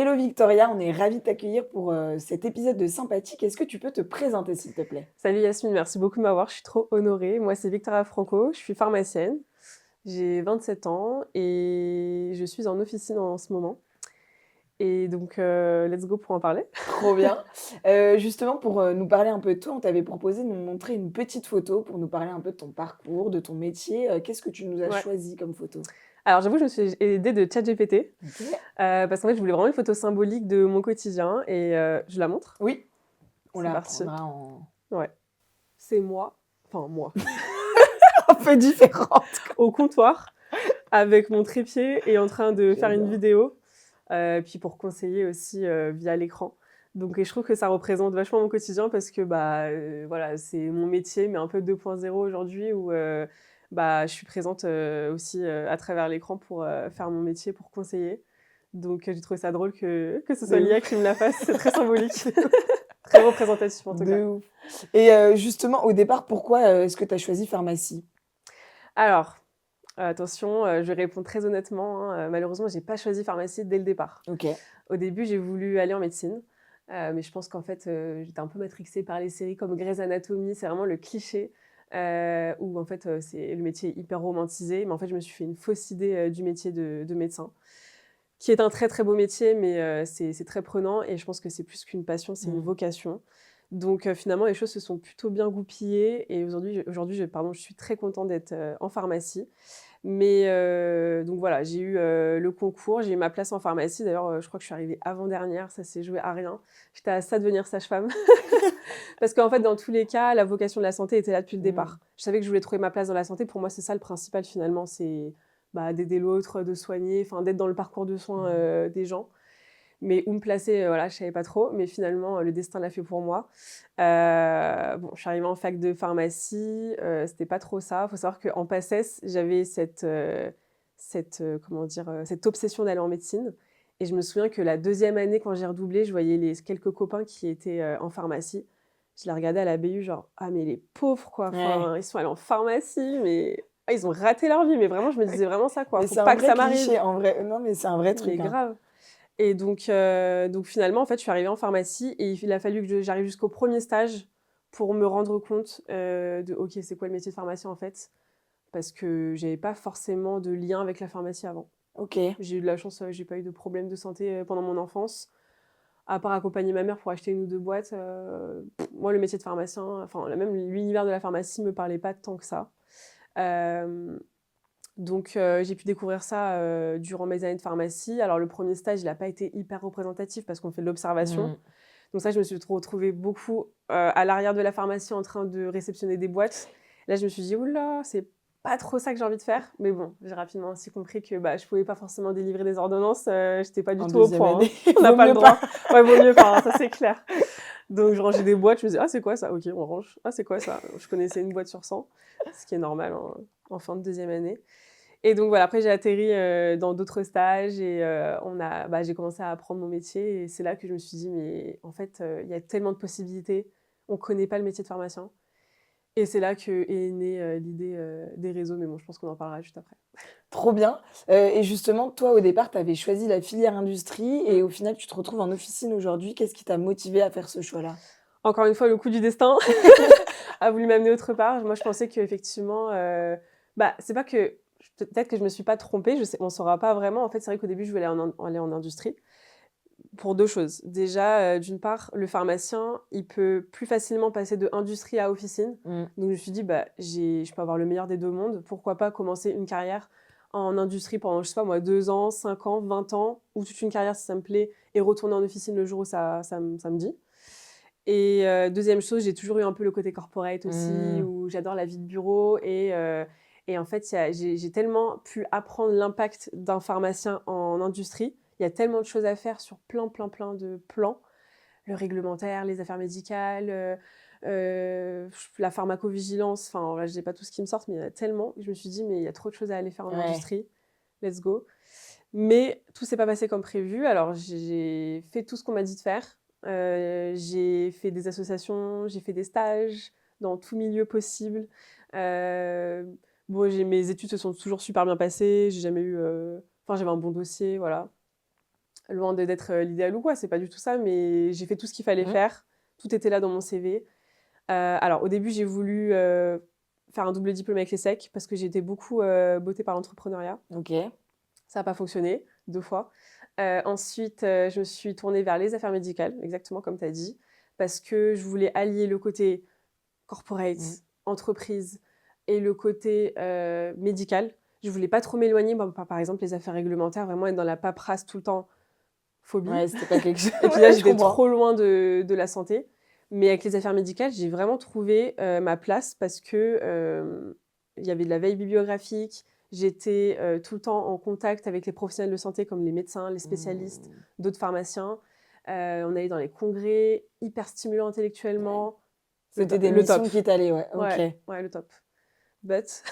Hello Victoria, on est ravis de t'accueillir pour cet épisode de Sympathique. Est-ce que tu peux te présenter s'il te plaît? Salut Yasmine, merci beaucoup de m'avoir, je suis trop honorée. Moi, c'est Victoria Franco, je suis pharmacienne, j'ai 27 ans et je suis en officine en ce moment. Et donc, let's go pour en parler. Trop bien. Justement, pour nous parler un peu de toi, on t'avait proposé de nous montrer une petite photo pour nous parler un peu de ton parcours, de ton métier. Qu'est-ce que tu nous as Ouais. choisi comme photo? Alors, j'avoue, je me suis aidée de ChatGPT Ok. parce qu'en fait, je voulais vraiment une photo symbolique de mon quotidien et je la montre. Oui, on C'est la parti. prendra en Ouais. C'est moi, enfin moi, un peu différente. au comptoir avec mon trépied et en train de faire une J'adore. vidéo. Puis pour conseiller aussi via l'écran. Donc et je trouve que ça représente vachement mon quotidien parce que voilà, c'est mon métier, mais un peu 2.0 aujourd'hui où je suis présente aussi à travers l'écran pour faire mon métier, pour conseiller. Donc j'ai trouvé ça drôle que ce soit De l'IA ouf. qui me la fasse, c'est très symbolique, très représentatif en tout cas. De ouf. Et justement, au départ, pourquoi est-ce que tu as choisi pharmacie? Alors, attention, je réponds très honnêtement, hein, malheureusement, j'ai pas choisi pharmacie dès le départ. Ok. Au début, j'ai voulu aller en médecine, mais je pense qu'en fait, j'étais un peu matrixée par les séries comme Grey's Anatomy. C'est vraiment le cliché, où en fait, c'est le métier est hyper romantisé. Mais en fait, je me suis fait une fausse idée, du métier de médecin, qui est un très, très beau métier, mais c'est très prenant et je pense que c'est plus qu'une passion, c'est une Mm. vocation. Donc finalement, les choses se sont plutôt bien goupillées et aujourd'hui, je suis très contente d'être, en pharmacie. Mais donc voilà, j'ai eu, le concours, j'ai eu ma place en pharmacie. D'ailleurs, je crois que je suis arrivée avant-dernière, ça s'est joué à rien. J'étais à ça de devenir sage-femme. Parce qu'en fait, dans tous les cas, la vocation de la santé était là depuis le Mm. départ. Je savais que je voulais trouver ma place dans la santé. Pour moi, c'est ça le principal finalement, c'est, d'aider l'autre, de soigner, enfin d'être dans le parcours de soins, des gens. Mais où me placer, voilà, je savais pas trop. Mais finalement, le destin l'a fait pour moi. Bon, je suis arrivée en fac de pharmacie, c'était pas trop ça. Faut savoir qu'en PACES, j'avais comment dire? Cette obsession d'aller en médecine et je me souviens que la deuxième année, quand j'ai redoublé, je voyais les quelques copains qui étaient, en pharmacie. Je les regardais à la BU genre: «Ah mais les pauvres quoi, Ouais. enfin, ils sont allés en pharmacie, mais ah ils ont raté leur vie». Mais vraiment, je me disais vraiment ça quoi: Mais «Faut c'est un pas que vrai ça m'arrive». cliché en vrai. Non, mais c'est un vrai Mais truc, hein. grave. Et donc finalement, en fait, je suis arrivée en pharmacie et il a fallu que j'arrive jusqu'au premier stage pour me rendre compte, de: «OK, c'est quoi le métier de pharmacien, en fait?» Parce que j'avais pas forcément de lien avec la pharmacie avant. OK. J'ai eu de la chance, j'ai pas eu de problème de santé, pendant mon enfance. À part accompagner ma mère pour acheter 1 ou 2 boîtes, moi, le métier de pharmacien, enfin, même l'univers de la pharmacie me parlait pas tant que ça. Hem Donc j'ai pu découvrir ça, durant mes années de pharmacie. Alors le premier stage, il a pas été hyper représentatif parce qu'on fait de l'observation. Mmh. Donc ça, je me suis retrouvée beaucoup, à l'arrière de la pharmacie en train de réceptionner des boîtes. Là, je me suis dit: «Ouh là, c'est pas trop ça que j'ai envie de faire». Mais bon, j'ai rapidement aussi compris que, je pouvais pas forcément délivrer des ordonnances, j'étais pas du En tout au deuxième point, hein. année, On n'a vaut pas le mieux pas. droit. Ouais, vaut mieux pas, hein, ça c'est clair. Donc je rangeais des boîtes, je me disais: «Ah c'est quoi ça? OK, on range. Ah c'est quoi ça?» Je connaissais une boîte sur 100, ce qui est normal en fin de deuxième année. Et donc voilà, après j'ai atterri, dans d'autres stages et j'ai commencé à apprendre mon métier et c'est là que je me suis dit: «Mais en fait, il y a tellement de possibilités, on connaît pas le métier de pharmacien» et c'est là qu'est née, l'idée, des réseaux, mais bon, je pense qu'on en parlera juste après. Trop bien. Et justement, toi, au départ, tu avais choisi la filière industrie et Mmh. au final, tu te retrouves en officine aujourd'hui. Qu'est-ce qui t'a motivé à faire ce choix-là? Encore une fois, le coup du destin a voulu m'amener autre part. Moi, je pensais qu'effectivement, c'est pas que peut-être que je me suis pas trompée, je sais on saura pas vraiment. En fait, c'est vrai qu'au début, je voulais aller en industrie. Pour 2 choses. Déjà, d'une part, le pharmacien, il peut plus facilement passer de industrie à officine. Mmh. Donc je me suis dit: je peux avoir le meilleur des 2 mondes. Pourquoi pas commencer une carrière en industrie pendant, je sais pas moi, 2 ans, 5 ans, 20 ans ou toute une carrière si ça me plaît et retourner en officine le jour où ça me dit. Et 2e chose, j'ai toujours eu un peu le côté corporate aussi, Mmh. où j'adore la vie de bureau et en fait, il y a j'ai tellement pu apprendre l'impact d'un pharmacien en industrie. Il y a tellement de choses à faire sur plein, plein, plein de plans. Le réglementaire, les affaires médicales, la pharmacovigilance, enfin voilà, j'ai pas tout ce qui me sort, mais il y en a tellement. Je me suis dit: «Mais il y a trop de choses à aller faire en Ouais. industrie, let's go». Mais tout s'est pas passé comme prévu. Alors j'ai fait tout ce qu'on m'a dit de faire. J'ai fait des associations, j'ai fait des stages dans tout milieu possible. Heu, bon, mes études se sont toujours super bien passées. J'ai jamais eu, j'avais un bon dossier, voilà. loin d'être l'idéal ou quoi, c'est pas du tout ça, mais j'ai fait tout ce qu'il fallait Mmh. faire. Tout était là dans mon CV. Alors au début, j'ai voulu, faire un double diplôme avec l'ESSEC parce que j'ai été beaucoup, bottée par l'entrepreneuriat. OK. Ça a pas fonctionné, 2 fois. Ensuite, je me suis tournée vers les affaires médicales, exactement comme tu as dit, parce que je voulais allier le côté Mmh. corporate, entreprise et le côté, médical. Je voulais pas trop m'éloigner, par exemple, les affaires réglementaires, vraiment être dans la paperasse tout le temps, phobie. Ouais, c'était pas quelque chose Et puis là, ouais, je j'étais comprends. trop loin de la santé. Mais avec les affaires médicales, j'ai vraiment trouvé, ma place parce que, il y avait de la veille bibliographique. J'étais, tout le temps en contact avec les professionnels de santé comme les médecins, les spécialistes, Mmh. d'autres pharmaciens. On allait dans les congrès, hyper stimulant Ouais. intellectuellement. C'était des Le top. missions qui t'allaient, ouais, OK. Ouais, ouais, le top. But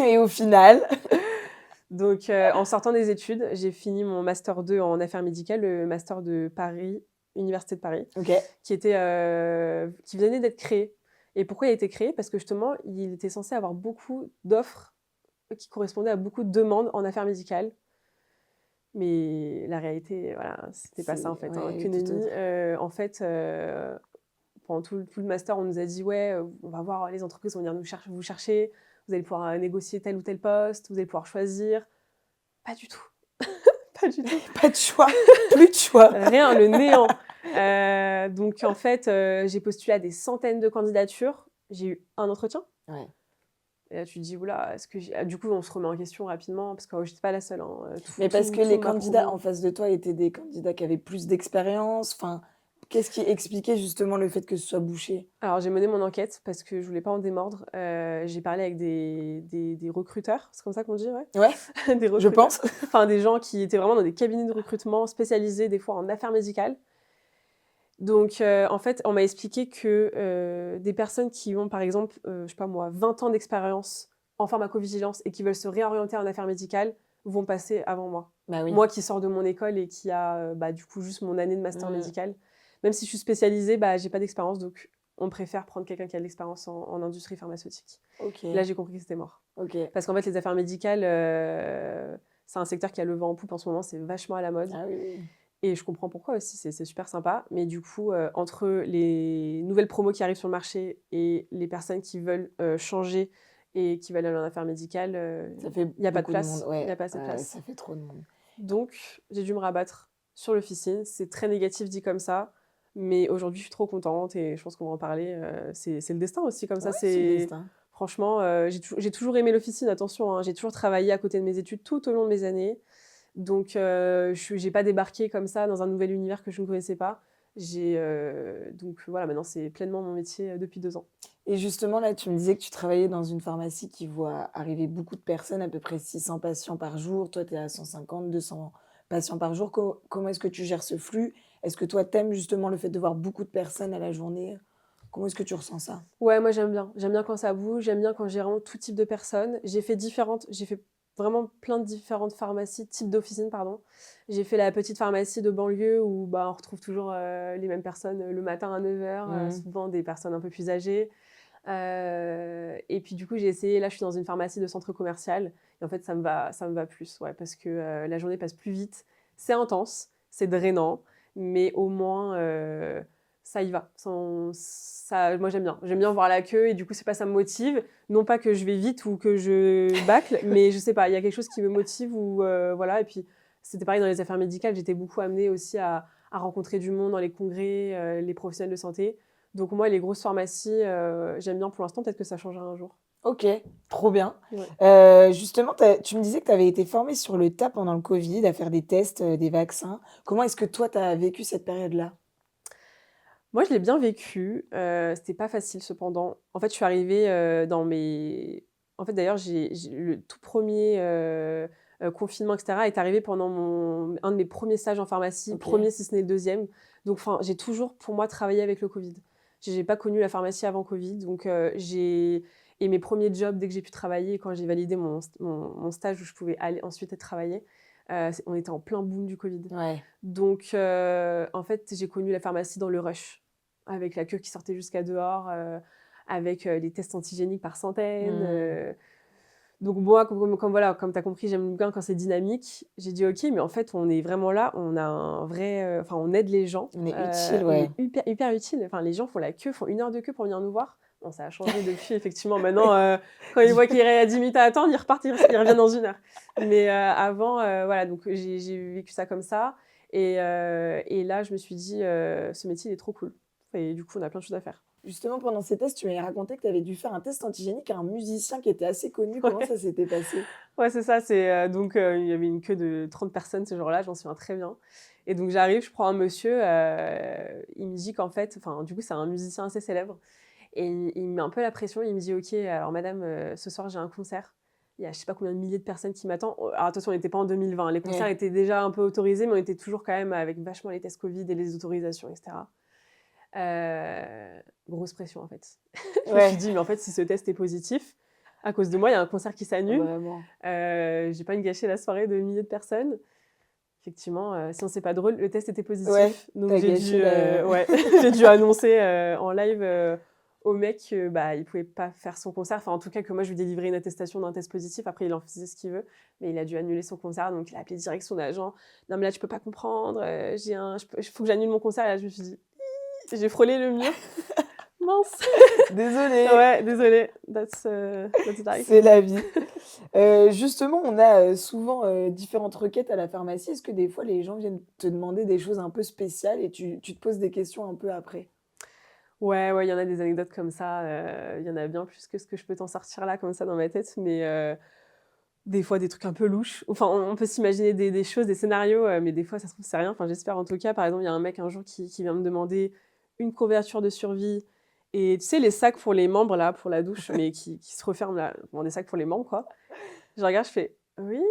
Et au final? donc en sortant des études, j'ai fini mon master 2 en affaires médicales, le master de Paris, Université de Paris, OK. qui venait d'être créé. Et pourquoi il a été créé? Parce que justement, il était censé avoir beaucoup d'offres qui correspondaient à beaucoup de demandes en affaires médicales. Mais la réalité, voilà, c'était pas ça en C'est fait, hein, ouais, que tout nenni. autre. En fait, pendant tout le master, on nous a dit: «Ouais, on va voir les entreprises vont venir vous chercher, vous allez pouvoir, négocier tel ou tel poste, vous allez pouvoir choisir». Pas du tout, pas du tout. Pas de choix, plus de choix. Rien, le néant. Donc en fait, j'ai postulé à des centaines de candidatures. J'ai eu un entretien Ouais. et là, tu te dis: «Ouh là, est-ce que j'ai» du coup, on se remet en question rapidement parce que j'étais pas la seule, hein, Mais parce que tout les ma candidats en promo. face de toi étaient des candidats qui avaient plus d'expérience? Enfin, qu'est-ce qui expliquait justement le fait que ce soit bouché? Alors j'ai mené mon enquête parce que je voulais pas en démordre. J'ai parlé avec des recruteurs, c'est comme ça qu'on dit, ouais? Ouais, Des je recruteurs, pense. enfin des gens qui étaient vraiment dans des cabinets de recrutement spécialisés, des fois en affaires médicales. Donc en fait, on m'a expliqué que, des personnes qui ont, par exemple, je sais pas moi, 20 ans d'expérience en pharmacovigilance et qui veulent se réorienter en affaires médicales, vont passer avant moi. Bah oui. Moi qui sors de mon école et qui a, bah, du coup, juste mon année de master Mmh. médical. Même si je suis spécialisée, bah, j'ai pas d'expérience, donc on préfère prendre quelqu'un qui a de l'expérience en industrie pharmaceutique. Là, OK, j'ai compris que c'était mort. OK. Parce qu'en fait, les affaires médicales, c'est un secteur qui a le vent en poupe en ce moment, c'est vachement à la mode. Ah oui, oui. Et je comprends pourquoi aussi, c'est super sympa. Mais du coup, entre les nouvelles promos qui arrivent sur le marché et les personnes qui veulent, changer et qui veulent aller en affaires médicales, Ça fait il y a pas de beaucoup de monde, place, il y ouais, a pas assez de ouais, place. ça fait trop de monde. Donc j'ai dû me rabattre sur l'officine. C'est très négatif dit comme ça, mais aujourd'hui, je suis trop contente et je pense qu'on va en parler, c'est le destin aussi comme ça. Ouais, c'est le C'est destin. franchement, j'ai toujours aimé l'officine, attention, hein. J'ai toujours travaillé à côté de mes études tout au long de mes années. Donc j'ai pas débarqué comme ça dans un nouvel univers que je ne connaissais pas. Donc voilà, maintenant c'est pleinement mon métier, depuis 2 ans. Et justement, là, tu me disais que tu travaillais dans une pharmacie qui voit arriver beaucoup de personnes, à peu près 600 patients par jour. Toi, tu es à 150-200 patients par jour. Comment est-ce que tu gères ce flux? Est-ce que toi, t'aimes justement le fait de voir beaucoup de personnes à la journée? Comment est-ce que tu ressens ça? Ouais, moi j'aime bien. J'aime bien quand ça bouge, j'aime bien quand j'ai vraiment tout type de personnes. J'ai fait vraiment plein de différentes pharmacies, types d'officines, pardon. J'ai fait la petite pharmacie de banlieue où, bah, on retrouve toujours, les mêmes personnes, le matin à 9h, Mmh. souvent des personnes un peu plus âgées. Et puis du coup, j'ai essayé là, je suis dans une pharmacie de centre commercial et en fait, ça me va plus, ouais, parce que, la journée passe plus vite. C'est intense, c'est drainant, mais au moins, ça y va. Moi, j'aime bien. J'aime bien voir la queue et du coup, c'est pas ça me motive. Non pas que je vais vite ou que je bâcle, mais je sais pas, il y a quelque chose qui me motive ou voilà et puis c'était pareil dans les affaires médicales, j'étais beaucoup amenée aussi à rencontrer du monde dans les congrès, les professionnels de santé. Donc moi, les grosses pharmacies, j'aime bien pour l'instant, peut-être que ça changera un jour. OK, trop bien. Ouais. Justement, tu me disais que tu avais été formée sur le tas pendant le covid, à faire des tests, des vaccins. Comment est-ce que toi, tu as vécu cette période-là? Moi, je l'ai bien vécu, c'était pas facile cependant. En fait, je suis arrivée, dans mes en fait, d'ailleurs, j'ai le tout premier confinement et cetera est arrivé pendant un de mes premiers stages en pharmacie, OK. premier si ce n'est le deuxième. Donc enfin, j'ai toujours, pour moi, travaillé avec le covid. J'ai pas connu la pharmacie avant covid, donc et mes premiers jobs, dès que j'ai pu travailler, quand j'ai validé mon stage où je pouvais aller ensuite travailler, on était en plein boom du covid. Ouais. Donc en fait, j'ai connu la pharmacie dans le rush, avec la queue qui sortait jusqu'à dehors, avec, les tests antigéniques par centaines, Mmh. Donc moi, voilà, comme tu as compris, j'aime bien quand c'est dynamique. J'ai dit: «OK, mais en fait, on est vraiment là, on a un vrai, enfin, on aide les gens, On est utile, on est ouais. hyper utile». Enfin, les gens font la queue, font 1 heure de queue pour venir nous voir. Bon, ça a changé depuis effectivement. Maintenant, quand ils voient qu'il y a 10 minutes à attendre, ils repartent, ils reviennent dans 1 heure. Mais avant, voilà, donc j'ai vécu ça comme ça et là, je me suis dit: «Ce métier, il est trop cool» et du coup, on a plein de choses à faire. Justement, pendant ces tests, tu m'avais raconté que tu avais dû faire un test antigénique à un musicien qui était assez connu. Comment ça s'était passé? Ouais, c'est ça, donc il y avait une queue de 30 personnes ce jour-là, j'en souviens très bien et donc j'arrive, je prends un monsieur, il me dit qu'en fait enfin, du coup, c'est un musicien assez célèbre et il me met un peu la pression. Il me dit: «OK, alors madame, ce soir, j'ai un concert. Il y a je sais pas combien de milliers de personnes qui m'attendent». Alors attention, on n'était pas en 2020, les concerts Ouais. étaient déjà un peu autorisés, mais on était toujours quand même avec vachement les tests Covid et les autorisations et cetera. Grosse pression, en fait. Je me suis Ouais, dit: «Mais en fait, si ce test est positif, à cause de moi, il y a un concert qui s'annule. vraiment. J'ai pas envie de gâcher la soirée de milliers de personnes». Effectivement, sinon c'est pas drôle, le test était Ouais, positif, donc tu j'ai gâché dû, la ouais, j'ai dû annoncer, en live, au mec que, bah, il pouvait pas faire son concert. Enfin, en tout cas, que moi je lui délivrais une attestation d'un test positif. Après, il en faisait ce qu'il veut, mais il a dû annuler son concert, donc il a appelé direct son agent: «Non, mais là, tu peux pas comprendre, il faut que j'annule mon concert». Et là, je me suis dit: j'ai frôlé le mur. Mince. Désolée, Ouais, désolée, that's life. c'est la vie. Justement, on a, souvent, différentes requêtes à la pharmacie. Est-ce que des fois les gens viennent te demander des choses un peu spéciales et tu te poses des questions un peu après? Ouais, ouais, il y en a des anecdotes comme ça, il y en a bien plus que ce que je peux t'en sortir là, comme ça, dans ma tête, mais des fois, des trucs un peu louches. Enfin, on peut s'imaginer des choses, des scénarios, mais des fois, ça se trouve, c'est rien. Enfin, j'espère en tout cas. Par exemple, il y a un mec un jour qui vient me demander une couverture de survie et tu sais, les sacs pour les membres là, pour la douche, mais qui se referment là, bon, des sacs pour les membres, quoi. Je regarde, je fais: «Oui,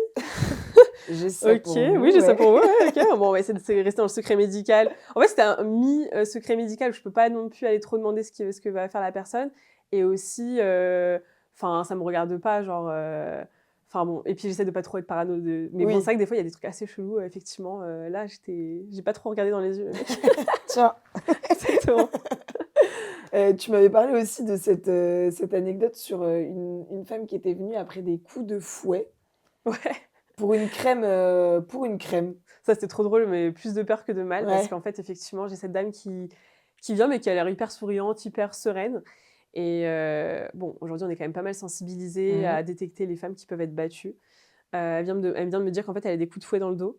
J'ai ça OK, pour oui, vous, j'ai ça ouais. pour vous, ouais, OK, bon, on va essayer de rester dans le secret médical». En fait, c'était un secret médical où je peux pas non plus aller trop demander ce que va faire la personne et aussi, enfin, ça me regarde pas, genre, enfin bon et puis j'essaie de pas trop être parano de mais bon, c'est Oui, vrai que des fois, il y a des trucs assez chelous, effectivement, là, j'ai pas trop regardé dans les yeux, le mec. tiens, Exactement. tu m'avais parlé aussi de cette anecdote sur, une femme qui était venue après des coups de fouet Ouais, pour une crème. ça, c'était trop drôle, mais plus de peur que de mal parce Ouais. qu'en fait, effectivement, j'ai cette dame qui vient, mais qui a l'air hyper souriante, hyper sereine. Et bon, aujourd'hui, on est quand même pas mal sensibilisés Mmh. à détecter les femmes qui peuvent être battues. Elle vient de me dire qu'en fait, elle a des coups de fouet dans le dos,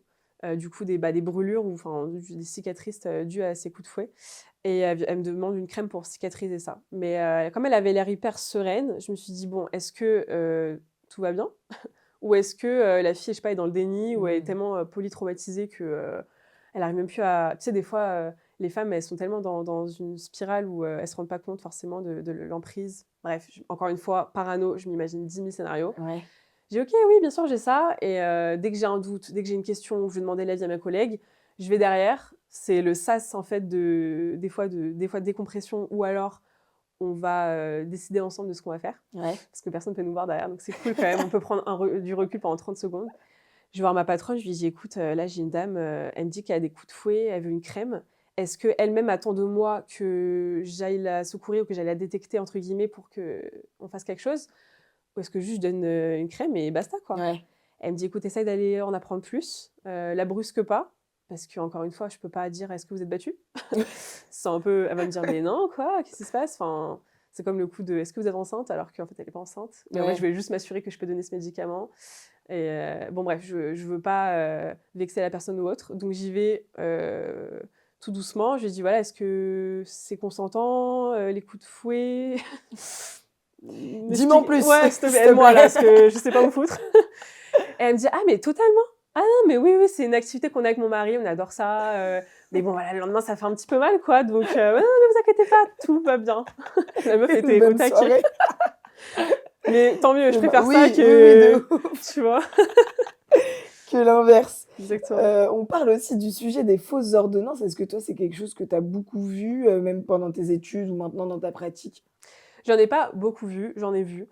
du coup des brûlures ou enfin des cicatrices, dues à ces coups de fouet et elle me demande une crème pour cicatriser ça. Mais comme elle avait l'air hyper sereine, je me suis dit: «Bon, est-ce que, tout va bien? Ou est-ce que, la fille, je sais pas, est dans le déni ou elle est Mmh. tellement, polytraumatisée que, elle arrive même plus à» tu sais, des fois, les femmes, elles sont tellement dans une spirale où, elles se rendent pas compte forcément de l'emprise. Bref, encore une fois, parano, je m'imagine 10 000 scénarios. Ouais. J'ai «OK, oui, bien sûr, j'ai ça» et dès que j'ai un doute, dès que j'ai une question, je vais demander l'avis à ma collègue, je vais derrière. C'est le sas, en fait, des fois décompression ou alors on va, décider ensemble de ce qu'on va faire. Ouais. Parce que personne ne peut nous voir derrière, donc c'est cool quand même. On peut prendre du recul pendant 30 secondes. Je vais voir ma patronne, je lui dis: «Écoute, là, j'ai une dame, elle me dit qu'elle a des coups de fouet, elle veut une crème. Est-ce qu'elle-même attend de moi que j'aille la secourir ou que j'aille la détecter, entre guillemets, pour qu'on fasse quelque chose? Ou est-ce que juste je donne, une crème et basta, quoi?» Ouais. Elle me dit: «Écoute, essaye d'aller en apprendre plus, la brusque pas, parce qu'encore une fois, je peux pas dire: "Est-ce que vous êtes battus?"» C'est un peu elle va me dire: «Mais non, quoi? Qu'est-ce qui se passe?» Enfin, c'est comme le coup de: «Est-ce que vous êtes enceinte?» alors qu'en fait, elle est pas enceinte. Mais en fait, je Ouais. vais juste m'assurer que je peux donner ce médicament et bon bref, je veux pas, vexer la personne ou autre, donc j'y vais, tout doucement. Je lui dis: «Voilà, est-ce que c'est consentant, les coups de fouet?» Dis-moi en M'explique plus, ouais, s'il te plaît, s'il te aide-moi là, plaît. parce que je sais pas où me foutre. Et elle me dit: «Ah mais totalement! Ah non, mais oui, oui, c'est une activité qu'on a avec mon mari, on adore ça, mais bon voilà, le lendemain ça fait un petit peu mal quoi, donc ouais, non, ne vous inquiétez pas, tout va bien». La meuf Une était au bonne taquet. soirée. Mais tant mieux, je Eh ben, préfère ça oui, oui, oui, que de ouf, tu vois? que l'inverse. Exactement. On parle aussi du sujet des fausses ordonnances. Est-ce que toi, c'est quelque chose que tu as beaucoup vu, même pendant tes études ou maintenant dans ta pratique? J'en ai pas beaucoup vu, j'en ai vu.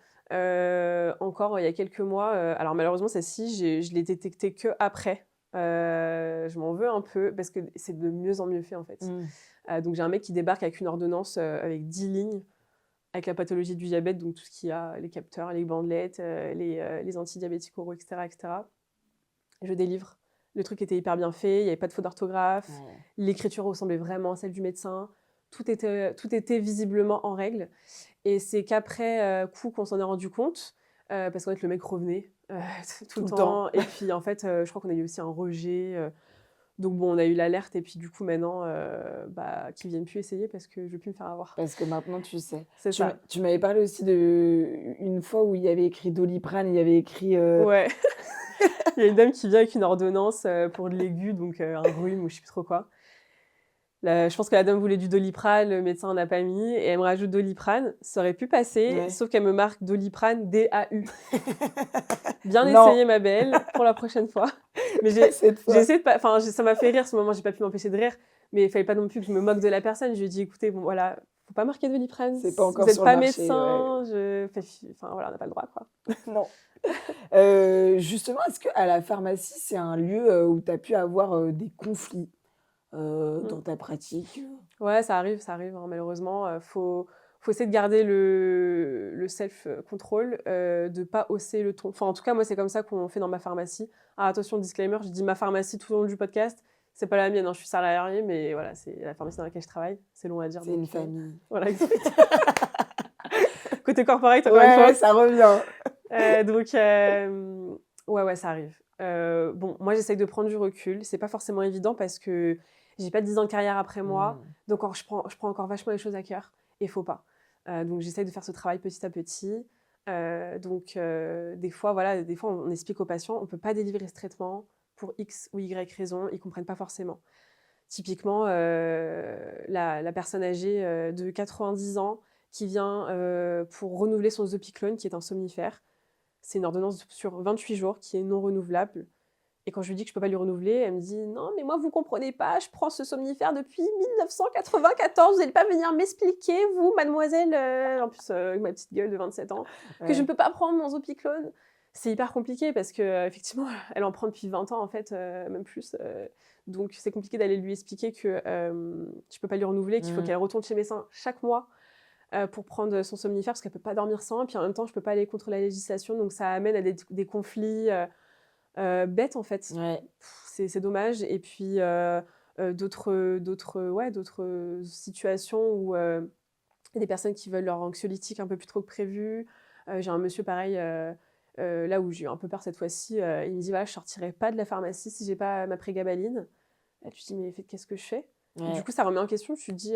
Encore il y a quelques mois, alors malheureusement celle-ci, je l'ai détectée qu'après. Je m'en veux un peu parce que c'est de mieux en mieux fait en fait. Mmh. Donc j'ai un mec qui débarque avec une ordonnance, avec 10 lignes. avec la pathologie du diabète, donc tout ce qu'il y a, les capteurs, les bandelettes, les antidiabétiques oraux, etc., etc. Je délivre. Le truc était hyper bien fait, il n'y avait pas de faute d'orthographe, Ouais. l'écriture ressemblait vraiment à celle du médecin, tout était visiblement en règle. Et c'est qu'après coup qu'on s'en est rendu compte, parce qu'en fait, le mec revenait tout Tout le le temps. temps. Et puis, en fait, je crois qu'on a eu aussi un rejet. Donc, bon, on a eu l'alerte. Et puis, du coup, maintenant, qu'ils viennent plus essayer parce que je ne vais plus me faire avoir. Parce que maintenant, tu sais. C'est ça. Tu m'avais parlé aussi d'une fois où il y avait écrit Doliprane, il y avait écrit... Ouais. Il y a une dame qui vient avec une ordonnance pour de l'aigu, donc un rhume ou je sais plus trop quoi. Je pense que la dame voulait du Doliprane, le médecin n'a pas mis, et elle me rajoute Doliprane. Ça aurait pu passer, Ouais. sauf qu'elle me marque Doliprane DAU. Bien Non. essayé, ma belle, pour la prochaine fois. Mais Pas cette fois. j'ai essayé de pas... Enfin, ça m'a fait rire, ce moment, j'ai pas pu m'empêcher de rire, mais il fallait pas non plus que je me moque de la personne. Je lui ai dit, écoutez, bon, voilà, faut pas marquer Doliprane. C'est pas encore Vous êtes sur pas le marché. médecin, enfin, voilà, on n'a pas le droit, quoi. Non. Justement, est-ce qu'à la pharmacie, c'est un lieu où tu as pu avoir des conflits dans ta pratique? Ouais, ça arrive, hein, malheureusement. Faut essayer de garder le self-control, de pas hausser le ton. Enfin, en tout cas, moi, c'est comme ça qu'on fait dans ma pharmacie. Ah, attention, disclaimer, je dis ma pharmacie tout au long du podcast. C'est pas la mienne, hein, je suis salariée, mais voilà, c'est la pharmacie dans laquelle je travaille. C'est long à dire. C'est une famille. Voilà, exactement. Côté corporate, encore une Ouais, fois. ça revient. Ouais, ça arrive. Bon, moi, j'essaye de prendre du recul. C'est pas forcément évident parce que j'ai pas 10 ans de carrière après moi. Donc, je prends encore vachement les choses à cœur et faut pas. Donc, j'essaye de faire ce travail petit à petit. Des fois, on explique aux patients, on peut pas délivrer ce traitement pour X ou Y raison, ils comprennent pas forcément. Typiquement, la personne âgée de 90 ans qui vient pour renouveler son Zopiclone, qui est un somnifère. C'est une ordonnance sur 28 jours qui est non renouvelable. Et quand je lui dis que je ne peux pas lui renouveler, elle me dit « Non, mais moi, vous ne comprenez pas, je prends ce somnifère depuis 1994, vous n'allez pas venir m'expliquer, vous, mademoiselle, en plus, avec ma petite gueule de 27 ans, que je ne peux pas prendre mon Zopiclone. » C'est hyper compliqué parce qu'effectivement, elle en prend depuis 20 ans, en fait, même plus. Donc, c'est compliqué d'aller lui expliquer que je ne peux pas lui renouveler, qu'il faut qu'elle retourne chez le médecin chaque mois pour prendre son somnifère parce qu'elle ne peut pas dormir sans. Et puis en même temps, je ne peux pas aller contre la législation. Donc, ça amène à des conflits bêtes, en fait. Ouais. C'est dommage. Et puis, d'autres situations où il y a des personnes qui veulent leur anxiolytique un peu plus trop que prévu. J'ai un monsieur pareil, là où j'ai eu un peu peur cette fois-ci, il me dit voilà, je ne sortirai pas de la pharmacie si je n'ai pas ma prégabaline. Là, tu te dis mais qu'est-ce que je fais? Ouais. Du coup, ça remet en question. Tu te dis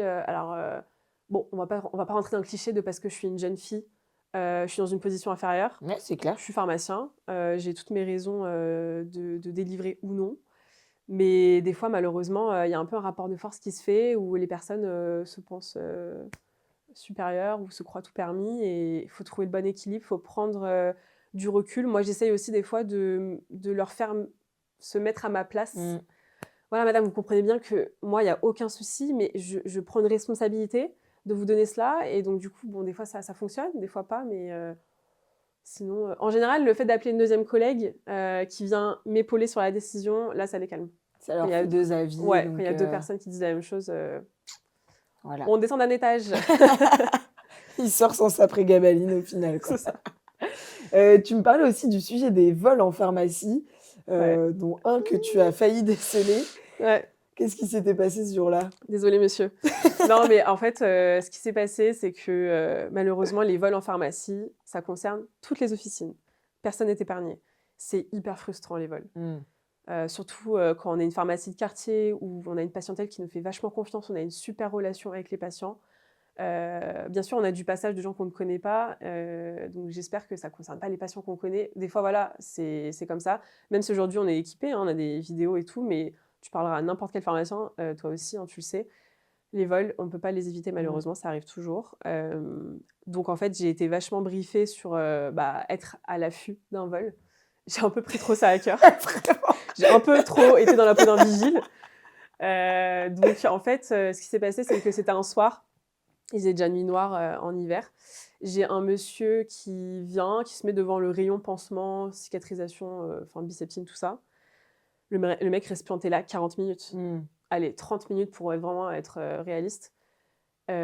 bon, on va pas rentrer dans le cliché de parce que je suis une jeune fille, je suis dans une position inférieure. Ouais, c'est clair. Je suis pharmacien, j'ai toutes mes raisons de délivrer ou non. Mais des fois, malheureusement, il y a un peu un rapport de force qui se fait où les personnes se pensent supérieures ou se croient tout permis. Et il faut trouver le bon équilibre, il faut prendre du recul. Moi, j'essaye aussi des fois de leur faire se mettre à ma place. Voilà, madame, vous comprenez bien que moi, il n'y a aucun souci, mais je prends une responsabilité de vous donner cela. Et donc, du coup, bon, des fois, ça fonctionne, des fois pas. Mais sinon, en général, le fait d'appeler une deuxième collègue qui vient m'épauler sur la décision, là, ça les calme. Ça leur fait deux avis. Ouais, donc, quand il y a deux personnes qui disent la même chose, voilà. on descend d'un étage. Il sort sans sa prégabaline au final. Quoi. C'est ça. Tu me parlais aussi du sujet des vols en pharmacie, Ouais. dont un que tu as failli déceler. Ouais. Qu'est-ce qui s'était passé ce jour-là? Désolée, monsieur. Non, mais en fait, ce qui s'est passé, c'est que malheureusement, les vols en pharmacie, ça concerne toutes les officines. Personne n'est épargné. C'est hyper frustrant, les vols. Surtout quand on a une pharmacie de quartier où on a une patientèle qui nous fait vachement confiance, on a une super relation avec les patients. Bien sûr, on a du passage de gens qu'on ne connaît pas, donc j'espère que ça ne concerne pas les patients qu'on connaît. Des fois, voilà, c'est comme ça. Même si aujourd'hui, on est équipé, hein, on a des vidéos et tout, mais tu parleras à n'importe quel pharmacien, toi aussi, hein, tu le sais. Les vols, on ne peut pas les éviter, malheureusement, ça arrive toujours. Donc, en fait, j'ai été vachement briefée sur être à l'affût d'un vol. J'ai un peu pris trop ça à cœur. J'ai un peu trop été dans la peau d'un vigile. Donc, en fait, ce qui s'est passé, c'est que c'était un soir. Il faisait déjà nuit noire en hiver. J'ai un monsieur qui vient, qui se met devant le rayon pansement, cicatrisation, biceptine, tout ça. Le mec reste planté là 40 minutes. Allez, 30 minutes pour vraiment être réaliste.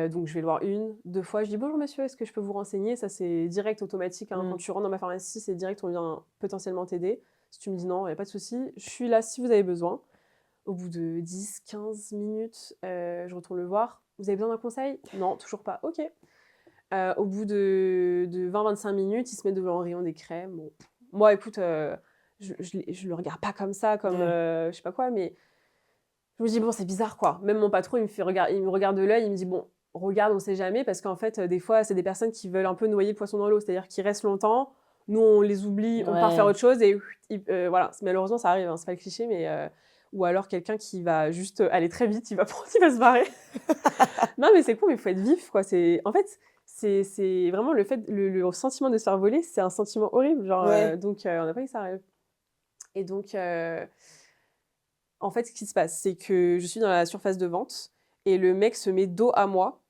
Donc je vais le voir 1, 2 fois. Je dis: «Bonjour monsieur, est-ce que je peux vous renseigner?» Ça, c'est direct, automatique, hein. Quand tu rentres dans ma pharmacie, c'est direct, on vient potentiellement t'aider. Si tu me dis: «Non, il y a pas de souci, je suis là si vous avez besoin». Au bout de 10-15 minutes, je retourne le voir: «Vous avez besoin d'un conseil?» «Non, toujours pas». «OK». Au bout de 20-25 minutes, il se met devant un rayon des crèmes. Bon, moi, écoute, je le regarde pas comme ça, comme, je sais pas quoi, mais je me dis: «Bon, c'est bizarre, quoi». Même mon patron, il me regarde de l'œil, il me dit: «Bon, regarde, on sait jamais», parce qu'en fait, des fois, c'est des personnes qui veulent un peu noyer le poisson dans l'eau. C'est-à-dire qu'ils restent longtemps, nous, on les oublie, on part faire Ouais. autre chose et voilà. Malheureusement, ça arrive, hein, c'est pas le cliché, mais ou alors quelqu'un qui va juste aller très vite, il va se barrer. Non, mais c'est cool, mais il faut être vif, quoi. En fait, c'est vraiment le sentiment de se faire voler, c'est un sentiment horrible, genre, Ouais. donc on n'a pas envie que ça arrive. Et donc en fait, ce qui se passe, c'est que je suis dans la surface de vente et le mec se met dos à moi,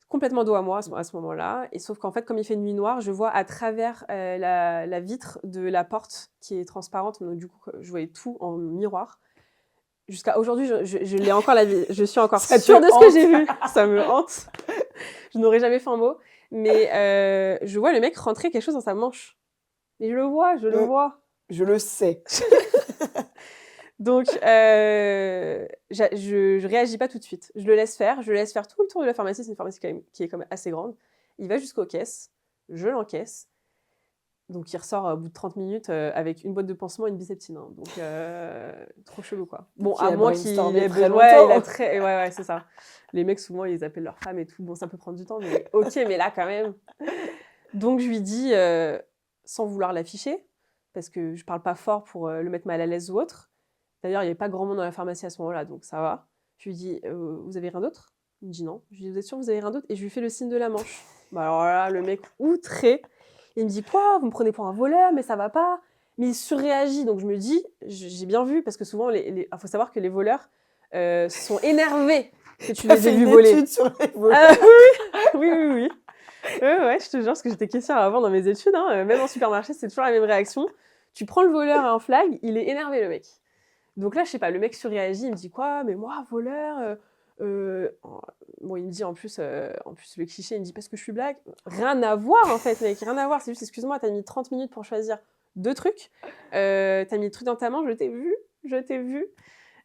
complètement dos à moi à ce moment-là. Et sauf qu'en fait, comme il fait nuit noire, je vois à travers la vitre de la porte qui est transparente. Donc du coup, je voyais tout en miroir. Jusqu'à aujourd'hui, je l'ai encore je suis encore Ça sûre te de ce que hante. j'ai vu. Ça me hante. Je n'aurais jamais fait un mot. Mais je vois le mec rentrer quelque chose dans sa manche. Et je le vois, je le Mmh. vois. Je le sais. Donc, je réagis pas tout de suite. Je le laisse faire. Je laisse faire tout le tour de la pharmacie. C'est une pharmacie qui est quand même assez grande. Il va jusqu'aux caisses. Je l'encaisse. Donc, il ressort au bout de 30 minutes avec une boîte de pansements et une biceptine, hein. Donc, trop chelou, quoi. Bon, Qui à a moins qu'il brainstormé ait très besoin. Ouais, longtemps. ouais, c'est ça. Les mecs, souvent, ils appellent leur femme et tout. Bon, ça peut prendre du temps, mais OK, mais là, quand même. Donc, je lui dis, sans vouloir l'afficher, parce que je parle pas fort pour le mettre mal à l'aise ou autre. D'ailleurs, il y avait pas grand monde dans la pharmacie à ce moment-là, donc ça va. Je lui dis: «Vous avez rien d'autre?» Il me dit: «Non». Je lui dis: «Vous êtes sûr, vous avez rien d'autre?» Et je lui fais le signe de la manche. Bah, alors là, le mec outré, il me dit: «Quoi? Vous me prenez pour un voleur, mais ça va pas». Mais il surréagit, donc je me dis, j'ai bien vu, parce que souvent, faut savoir que les voleurs sont énervés que tu Tu as les aies fait vus une voler. étude sur les voleurs. Ah oui, oui, oui, oui. Ouais, je te jure, parce que j'étais caissière avant dans mes études, hein, même en supermarché, c'est toujours la même réaction. Tu prends le voleur à un flag, il est énervé, le mec. Donc là, je sais pas, le mec surréagit, il me dit: «Quoi? Mais moi, voleur?» Bon, il me dit en plus, le cliché, il me dit: «Parce que je suis black». Rien à voir, en fait, mec, rien à voir. C'est juste: «Excuse-moi, t'as mis 30 minutes pour choisir 2 trucs. Tu mis le truc dans ta main, je t'ai vu, je t'ai vu».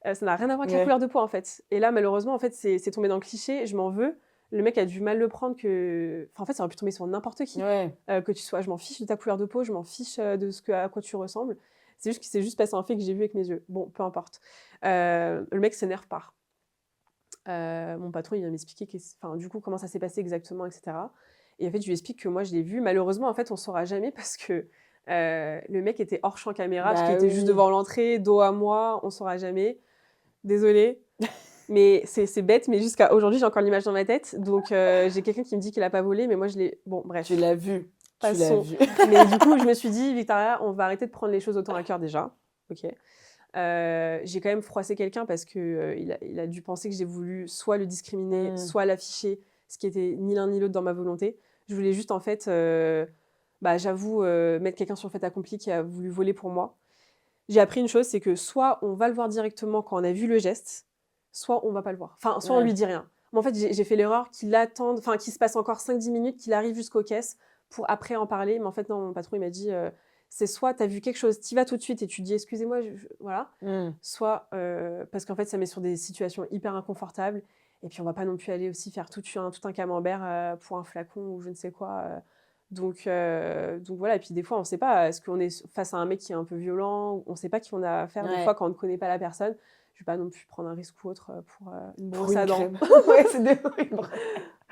Ça n'a rien à voir avec la Ouais. couleur de peau, en fait. Et là, malheureusement, en fait, c'est tombé dans le cliché, je m'en veux. Le mec a dû mal le prendre en fait, ça aurait pu tomber sur n'importe qui. Ouais. Que tu sois, je m'en fiche de ta couleur de peau, je m'en fiche de à quoi tu ressembles. C'est juste qu'il s'est juste passé un fait que j'ai vu avec mes yeux. Bon, peu importe. Le mec s'énerve pas. Mon patron, il vient m'expliquer du coup, comment ça s'est passé exactement, etc. Et en fait, je lui explique que moi, je l'ai vu. Malheureusement, en fait, on saura jamais parce que le mec était hors champ caméra, parce qu'il Bah était juste oui. devant l'entrée, dos à moi, on saura jamais. Désolée. Mais c'est bête, mais jusqu'à aujourd'hui, j'ai encore l'image dans ma tête. Donc, j'ai quelqu'un qui me dit qu'il a pas volé, mais moi, je l'ai. Bon, bref. Tu l'as vu. Tu l'as Passons. vu. Mais du coup, je me suis dit: «Victoria, on va arrêter de prendre les choses autant à cœur déjà». OK. J'ai quand même froissé quelqu'un parce que, il a dû penser que j'ai voulu soit le discriminer, soit l'afficher, ce qui était ni l'un ni l'autre dans ma volonté. Je voulais juste, en fait, j'avoue, mettre quelqu'un sur le fait accompli qui a voulu voler pour moi. J'ai appris une chose, c'est que soit on va le voir directement quand on a vu le geste, soit on va pas le voir. Enfin, soit on Ouais. lui dit rien. Moi, en fait, j'ai fait l'erreur qu'il se passe encore 5-10 minutes, qu'il arrive jusqu'aux caisses pour après en parler. Mais en fait, non, mon patron, il m'a dit, c'est soit tu as vu quelque chose, tu y vas tout de suite et tu dis: «Excusez-moi», voilà. Soit, parce qu'en fait, ça met sur des situations hyper inconfortables et puis on va pas non plus aller aussi faire tout un camembert, pour un flacon ou je ne sais quoi, donc voilà. Et puis des fois, on sait pas, est-ce qu'on est face à un mec qui est un peu violent? On sait pas qui on a affaire des fois Ouais. quand on ne connaît pas la personne. Je vais pas non plus prendre un risque ou autre, pour, une Pour brosse une à dents. crème. Ouais, c'est de horrible.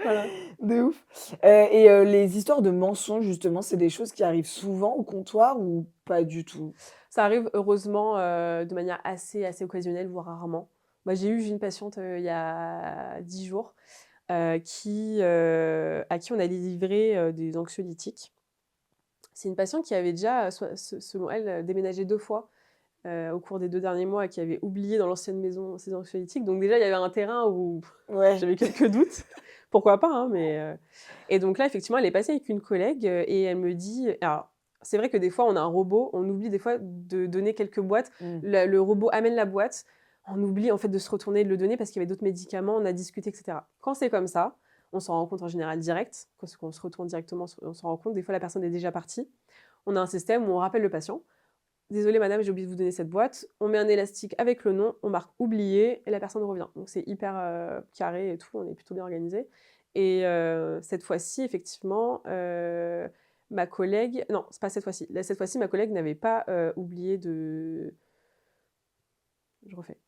Voilà. De ouf. Les histoires de mensonges, justement, c'est des choses qui arrivent souvent au comptoir ou pas du tout? Ça arrive heureusement, de manière assez occasionnelle, voire rarement. Moi, j'ai une patiente, il y a 10 jours, à qui on a livré, des anxiolytiques. C'est une patiente qui avait déjà, selon elle, déménagé 2 fois, au cours des 2 derniers mois et qui avait oublié dans l'ancienne maison ses anxiolytiques. Donc déjà, il y avait un terrain où Ouais. j'avais quelques doutes. Pourquoi pas, hein, mais et donc là, effectivement, elle est passée avec une collègue, et elle me dit alors, c'est vrai que des fois, on a un robot, on oublie des fois de donner quelques boîtes. Le robot amène la boîte. on oublie en fait de se retourner et de le donner parce qu'il y avait d'autres médicaments, on a discuté, etc. Quand c'est comme ça, on s'en rend compte en général direct. Quand on se retourne directement, on s'en rend compte. Des fois, la personne est déjà partie. On a un système où on rappelle le patient. Désolée madame, j'ai oublié de vous donner cette boîte. On met un élastique avec le nom, on marque oublié et la personne revient. Donc c'est hyper carré et tout, on est plutôt bien organisé. Et cette fois-ci, effectivement, ma collègue... Non, c'est pas cette fois-ci. Cette fois-ci, ma collègue n'avait pas oublié de... Je refais.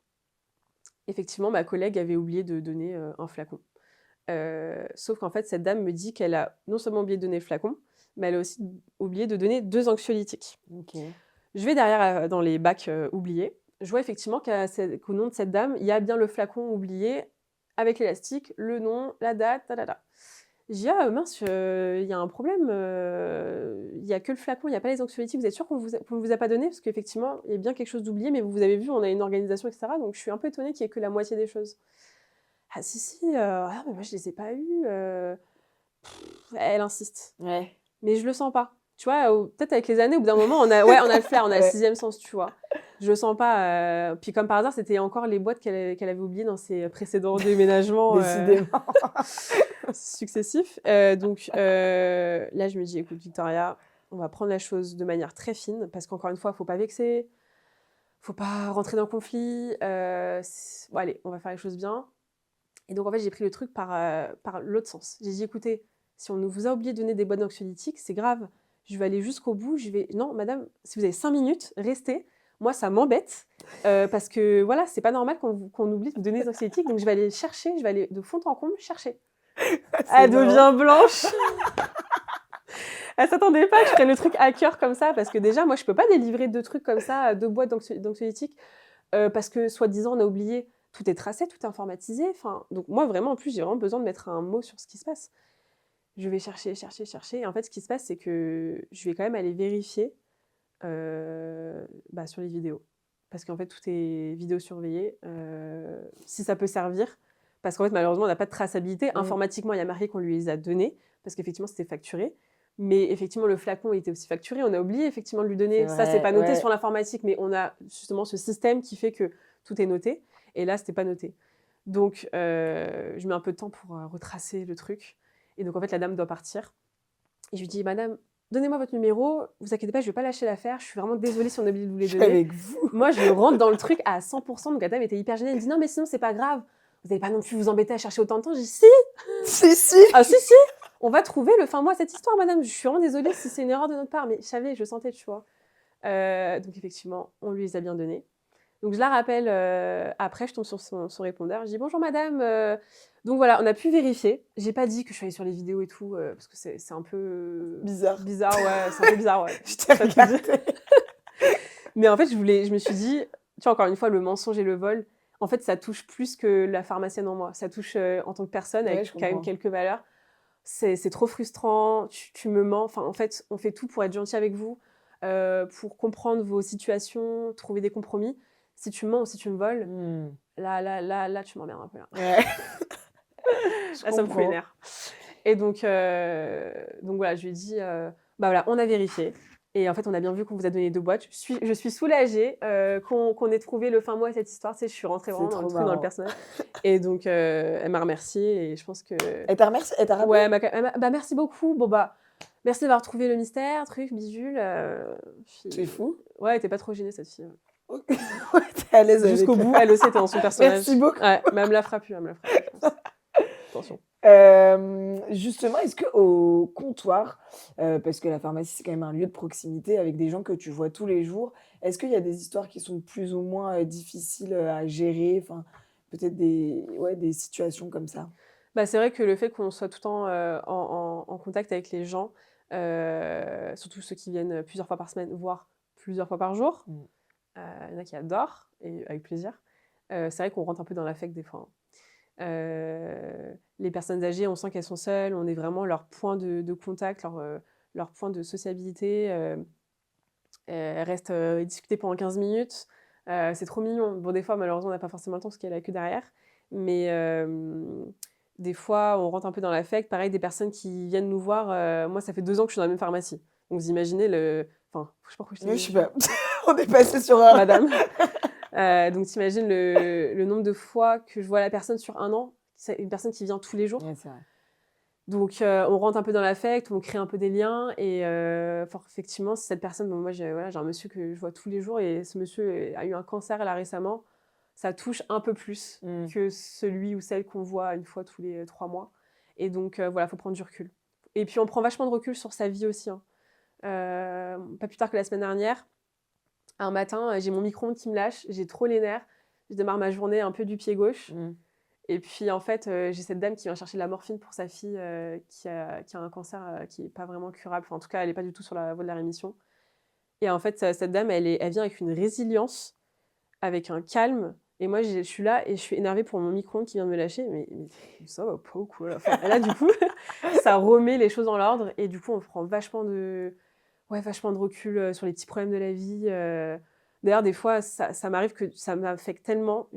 Effectivement, ma collègue avait oublié de donner un flacon. Sauf qu'en fait, cette dame me dit qu'elle a non seulement oublié de donner le flacon, mais elle a aussi oublié de donner 2 anxiolytiques. OK. Je vais derrière dans les bacs oubliés. Je vois effectivement qu'au nom de cette dame, il y a bien le flacon oublié avec l'élastique, le nom, la date, ta. Je dis ah mince, il y a un problème, il y a que le flacon, il y a pas les anxiolytiques. Vous êtes sûr qu'on vous a pas donné? Parce qu'effectivement, il y a bien quelque chose d'oublié, mais vous avez vu, on a une organisation, etc. Donc je suis un peu étonnée qu'il y ait que la moitié des choses. Ah si, ah mais moi je les ai pas eues. Elle insiste. Ouais. Mais je le sens pas. Tu vois, peut-être avec les années, au bout d'un moment, on a le flair, on a le Ouais. 6e sens, tu vois. Je le sens pas. Puis comme par hasard, c'était encore les boîtes qu'elle avait oubliées dans ses précédents déménagements Décidément. successifs. Donc là, je me dis, écoute, Victoria, on va prendre la chose de manière très fine, parce qu'encore une fois, faut pas vexer, faut pas rentrer dans le conflit. Bon, allez, on va faire les choses bien. Et donc, en fait, j'ai pris le truc par l'autre sens. J'ai dit, écoutez, si on vous a oublié de donner des boîtes d'anxiolytiques, c'est grave. Je vais aller jusqu'au bout. Non, madame, si vous avez 5 minutes, restez. Moi, ça m'embête parce que, voilà, c'est pas normal qu'on oublie de vous donner des anxiolytiques. Donc, je vais aller chercher, je vais aller de fond en comble chercher. Elle devient blanche. Elle s'attendait pas que je prenne le truc à cœur comme ça parce que déjà, moi, je peux pas délivrer 2 trucs comme ça, 2 boîtes d'anxiolytiques parce que, soi-disant, on a oublié. Tout est tracé, tout est informatisé. Enfin, donc moi, vraiment, en plus, j'ai vraiment besoin de mettre un mot sur ce qui se passe. Je vais chercher. Et en fait, ce qui se passe, c'est que je vais quand même aller vérifier sur les vidéos. Parce qu'en fait, tout est vidéosurveillé. Si ça peut servir. Parce qu'en fait, malheureusement, on n'a pas de traçabilité. Informatiquement, il y a marqué qu'on lui les a donnés. Parce qu'effectivement, c'était facturé. Mais effectivement, le flacon était aussi facturé. On a oublié effectivement de lui donner. Ça, c'est pas noté sur l'informatique. Mais on a justement ce système qui fait que tout est noté. Et là, c'était pas noté. Donc, je mets un peu de temps pour retracer le truc. Et donc, en fait, la dame doit partir. Et je lui dis, madame, donnez-moi votre numéro. Vous inquiétez pas, je vais pas lâcher l'affaire. Je suis vraiment désolée si on a oublié de vous les donner. Avec vous. Moi, je rentre dans le truc à 100%. Donc, la dame était hyper gênée. Elle me dit, non, mais sinon, c'est pas grave. Vous n'allez pas non plus vous embêter à chercher autant de temps. Je dis, si. Si. Ah, si. On va trouver le fin mot à cette histoire, madame. Je suis vraiment désolée si c'est une erreur de notre part. Mais je savais, je sentais, tu vois. Donc, effectivement, on lui les a bien donnés. Donc, je la rappelle après, je tombe sur son répondeur. Je dis « Bonjour madame ». Donc voilà, on a pu vérifier. J'ai pas dit que je suis allée sur les vidéos et tout, parce que c'est un peu... Bizarre. Bizarre, ouais. C'est un peu bizarre, ouais. Je t'ai regardé. Mais en fait, je me suis dit, tu vois, encore une fois, le mensonge et le vol, en fait, ça touche plus que la pharmacienne en moi. Ça touche en tant que personne, avec quand même quelques valeurs. C'est trop frustrant, tu me mens. Enfin, en fait, on fait tout pour être gentil avec vous, pour comprendre vos situations, trouver des compromis. Si tu me mens ou si tu me voles, là, tu m'emmerdes un peu. Là, Ouais. là ça me fout les nerfs. Et donc voilà, je lui ai dit, voilà, on a vérifié. Et en fait, on a bien vu qu'on vous a donné 2 boîtes. Je suis soulagée qu'on ait trouvé le fin mot à cette histoire. Tu sais, je suis rentrée vraiment dans le truc, dans le personnage. Et donc, elle m'a remerciée et je pense que... Elle t'a remercié? Elle t'a rappelé? Ouais, merci beaucoup. Bon, merci d'avoir trouvé le mystère, truc, bidule. C'est fou. Ouais, elle était pas trop gênée, cette fille. Ouais, t'es à l'aise avec jusqu'au bout, elle le sait, t'es dans son personnage. Merci beaucoup. Ouais, mais elle me la fera plus, je pense. Attention. Justement, est-ce qu'au comptoir, parce que la pharmacie, c'est quand même un lieu de proximité avec des gens que tu vois tous les jours, est-ce qu'il y a des histoires qui sont plus ou moins difficiles à gérer? Enfin, peut-être des situations comme ça? C'est vrai que le fait qu'on soit tout le temps en contact avec les gens, surtout ceux qui viennent plusieurs fois par semaine, voire plusieurs fois par jour, il y en a qui adorent, et avec plaisir. C'est vrai qu'on rentre un peu dans l'affect des fois. Les personnes âgées, on sent qu'elles sont seules, on est vraiment leur point de contact, leur point de sociabilité. Elles restent discuter pendant 15 minutes. C'est trop mignon. Bon, des fois, malheureusement, on n'a pas forcément le temps parce qu'il y a la queue derrière. Mais des fois, on rentre un peu dans l'affect. Pareil, des personnes qui viennent nous voir. Moi, ça fait 2 ans que je suis dans la même pharmacie. Donc, vous imaginez le... Enfin, je sais pas pourquoi je te dis. Je sais pas. On est passé sur un... Madame. Donc t'imagines le nombre de fois que je vois la personne sur 1 an, c'est une personne qui vient tous les jours. Ouais, c'est vrai. Donc on rentre un peu dans l'affect, on crée un peu des liens et fort effectivement, si cette personne bon moi j'ai un monsieur que je vois tous les jours et ce monsieur a eu un cancer là récemment, ça touche un peu plus Mmh. que celui ou celle qu'on voit une fois tous les 3 mois et donc voilà, faut prendre du recul. Et puis on prend vachement de recul sur sa vie aussi, hein. Pas plus tard que la semaine dernière, un matin, j'ai mon micro-ondes qui me lâche, j'ai trop les nerfs, je démarre ma journée un peu du pied gauche Mmh. et puis en fait, j'ai cette dame qui vient chercher de la morphine pour sa fille, qui a un cancer, qui est pas vraiment curable. Enfin, en tout cas, elle est pas du tout sur la voie de la rémission et en fait, cette dame, elle vient avec une résilience, avec un calme et moi, je suis là et je suis énervée pour mon micro-ondes qui vient de me lâcher, mais ça va pas ou quoi là? Enfin, et là, du coup, ça remet les choses dans l'ordre et du coup, on prend vachement de recul, sur les petits problèmes de la vie, D'ailleurs, des fois, ça m'arrive que ça m'affecte tellement,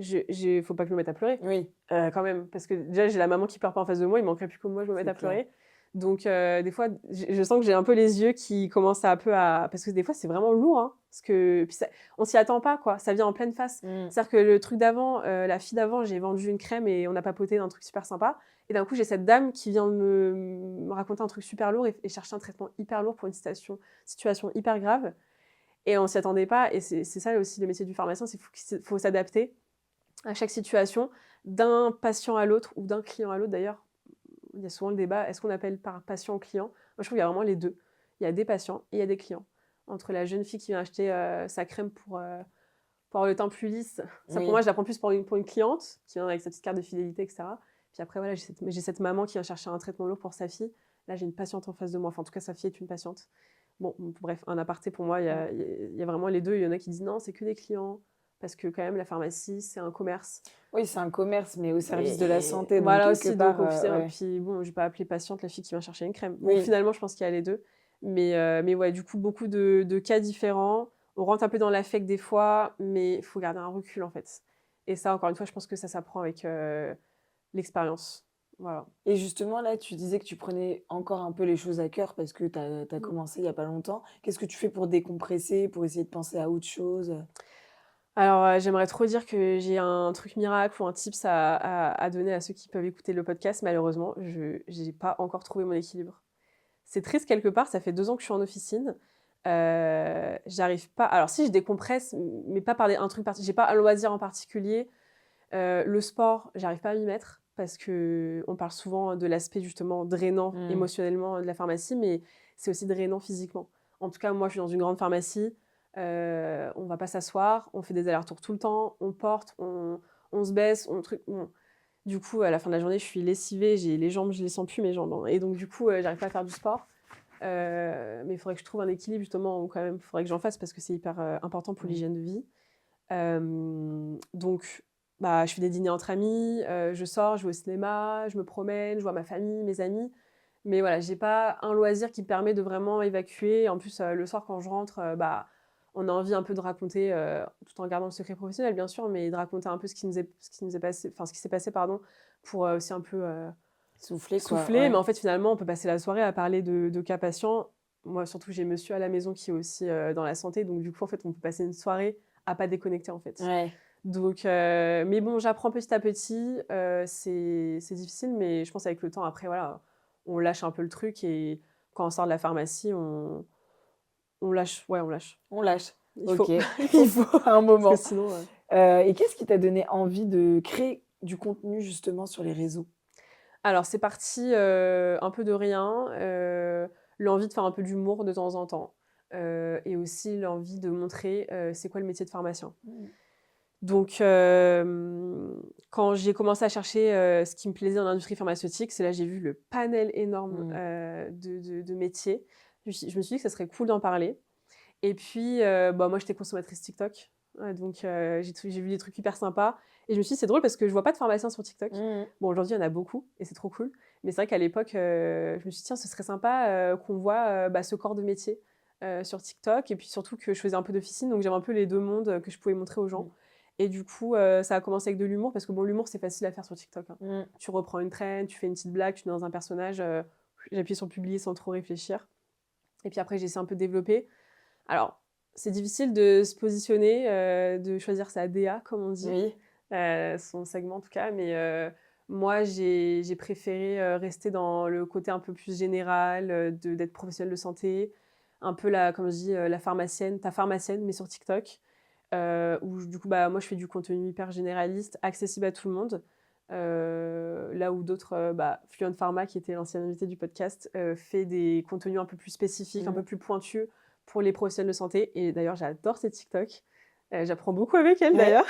faut pas que je me mette à pleurer, Oui, quand même. Parce que déjà, j'ai la maman qui pleure pas en face de moi, il manquerait plus que moi, je me mette c'est à clair. pleurer. Donc des fois, je sens que j'ai un peu les yeux qui commencent à un peu à parce que des fois, c'est vraiment lourd, hein, parce que puis ça on s'y attend pas, quoi, ça vient en pleine face. Mmh. C'est-à-dire que le truc d'avant, la fille d'avant, j'ai vendu une crème et on a papoté d'un truc super sympa et d'un coup, j'ai cette dame qui vient de me raconter un truc super lourd et chercher un traitement hyper lourd pour une situation hyper grave et on s'y attendait pas et c'est ça aussi le métier du pharmacien, c'est faut s'adapter à chaque situation, d'un patient à l'autre ou d'un client à l'autre d'ailleurs. Il y a souvent le débat, est-ce qu'on appelle par patient ou client? Moi, je trouve qu'il y a vraiment les 2. Il y a des patients et il y a des clients. Entre la jeune fille qui vient acheter, sa crème pour avoir le teint plus lisse, ça pour Oui. moi, je la prends plus pour une cliente qui vient avec sa petite carte de fidélité et cetera. Puis après voilà, j'ai cette maman qui vient chercher un traitement lourd pour sa fille. Là, j'ai une patiente en face de moi, enfin en tout cas sa fille est une patiente. Bon, bref, un aparté pour moi, il y Mmh. a il y a vraiment les 2. Il y en a qui disent: «Non, c'est que des clients», parce que quand même la pharmacie, c'est un commerce. Oui, c'est un commerce, mais au service de la Et santé, donc voilà quelque aussi, donc part, au final ouais. puis bon, je vais pas appeler patiente la fille qui vient chercher une crème. Donc Oui. finalement, je pense qu'il y a les 2. Mais ouais, du coup, beaucoup de cas différents. On rentre un peu dans l'affect des fois, mais il faut garder un recul, en fait. Et ça, encore une fois, je pense que ça s'apprend avec, l'expérience. Voilà. Et justement, là, tu disais que tu prenais encore un peu les choses à cœur parce que tu as Mmh. commencé il y a pas longtemps. Qu'est-ce que tu fais pour décompresser, pour essayer de penser à autre chose? Alors, j'aimerais trop dire que j'ai un truc miracle ou un tips à donner à ceux qui peuvent écouter le podcast. Malheureusement, je j'ai pas encore trouvé mon équilibre. C'est triste quelque part, ça fait 2 ans que je suis en officine. J'arrive pas alors si je décompresse, mais pas par un truc j'ai pas un loisir en particulier. Le sport, j'arrive pas à m'y mettre parce qu'on parle souvent de l'aspect justement drainant Mmh. émotionnellement de la pharmacie, mais c'est aussi drainant physiquement. En tout cas, moi, je suis dans une grande pharmacie, on va pas s'asseoir, on fait des allers-retours tout le temps, on porte, on se baisse, du coup, à la fin de la journée, je suis lessivée, j'ai les jambes, je les sens plus mes jambes, hein et donc du coup, j'arrive pas à faire du sport. Mais il faudrait que je trouve un équilibre justement, ou quand même, il faudrait que j'en fasse parce que c'est hyper, important pour Mmh. l'hygiène de vie. Donc bah, je fais des dîners entre amis, je sors, je vais au cinéma, je me promène, je vois ma famille, mes amis. Mais voilà, j'ai pas un loisir qui me permet de vraiment évacuer. En plus, le soir quand je rentre, bah, on a envie un peu de raconter, tout en gardant le secret professionnel bien sûr, mais de raconter un peu ce qui nous est passé enfin ce qui s'est passé pardon, pour, aussi un peu, Souffler, quoi, souffler. Mais ouais. en fait, finalement, on peut passer la soirée à parler de cas patients. Moi, surtout, j'ai monsieur à la maison qui est aussi, dans la santé, donc du coup, en fait, on peut passer une soirée à pas déconnecter, en fait. Ouais. Donc mais bon, j'apprends petit à petit, c'est difficile, mais je pense avec le temps, après, voilà, on lâche un peu le truc et quand on sort de la pharmacie, on lâche, ouais, on lâche. On lâche. Il OK. faut, il Il faut, faut un parce que moment. sinon, Et qu'est-ce qui t'a donné envie de créer du contenu justement sur les réseaux? alors c'est parti, un peu de rien, l'envie de faire un peu d'humour de temps en temps, et aussi l'envie de montrer, c'est quoi le métier de pharmacien. Mmh. Donc quand j'ai commencé à chercher, ce qui me plaisait dans l'industrie pharmaceutique, c'est là j'ai vu le panel énorme, Mmh. de métiers. Je me suis dit que ça serait cool d'en parler et puis, bah, moi j'étais consommatrice TikTok, donc j'ai vu des trucs hyper sympas et je me suis dit: «C'est drôle parce que je vois pas de pharmaciens sur TikTok». Mmh mh. Bon, aujourd'hui il y en a beaucoup et c'est trop cool, mais c'est vrai qu'à l'époque, je me suis dit: «Tiens, ce serait sympa, qu'on voit, bah, ce corps de métier, sur TikTok» et puis surtout que je faisais un peu d'officine, donc j'avais un peu les 2 mondes, que je pouvais montrer aux gens Mmh. et du coup, ça a commencé avec de l'humour parce que bon, l'humour, c'est facile à faire sur TikTok, hein. Mmh. Tu reprends une trend, tu fais une petite blague, tu es dans un personnage, j'appuie sur publier sans trop réfléchir et puis après j'ai essayé un peu de développer. Alors, C'est difficile de se positionner, de choisir sa DA comme on dit, Oui. son segment en tout cas, mais moi j'ai préféré, rester dans le côté un peu plus général, d'être professionnelle de santé, un peu la comme je dis, la pharmacienne, ta pharmacienne, mais sur TikTok, où du coup, bah, moi je fais du contenu hyper généraliste, accessible à tout le monde, là où d'autres, bah, Fluent Pharma qui était l'ancienne invitée du podcast, fait des contenus un peu plus spécifiques, un peu plus pointus pour les professionnels de santé et d'ailleurs j'adore ses TikTok. J'apprends beaucoup avec elle Ouais. d'ailleurs.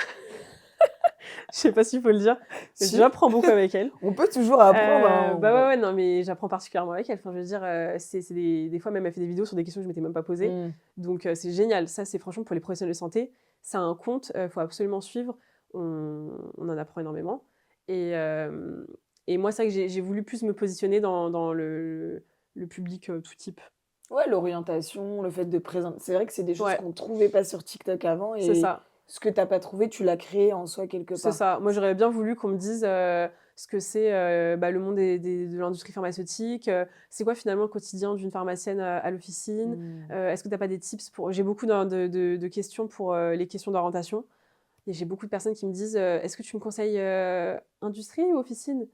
Je sais pas s'il faut le dire, mais Si. j'apprends beaucoup avec elle. On peut toujours apprendre, hein, Bah, ouais, ouais, non, mais j'apprends particulièrement avec elle. Enfin, je veux dire, c'est des fois même elle fait des vidéos sur des questions que je m'étais même pas posées. Mmh. Donc c'est génial. Ça, c'est franchement pour les professionnels de santé, c'est un compte, faut absolument suivre. On en apprend énormément et moi, c'est vrai que j'ai voulu plus me positionner dans le public, tout type. Ouais, l'orientation, le fait de présenter. C'est vrai que c'est des choses Ouais, qu'on trouvait pas sur TikTok avant c'est et ça. ce que tu as pas trouvé, tu l'as créé en soi quelque C'est part. ça. Moi, j'aurais bien voulu qu'on me dise, ce que c'est, bah, le monde de l'industrie pharmaceutique, c'est quoi finalement le quotidien d'une pharmacienne, à l'officine? Mmh. Est-ce que tu as pas des tips pour j'ai beaucoup de questions pour, les questions d'orientation et j'ai beaucoup de personnes qui me disent, «Est-ce que tu me conseilles, industrie ou officine?»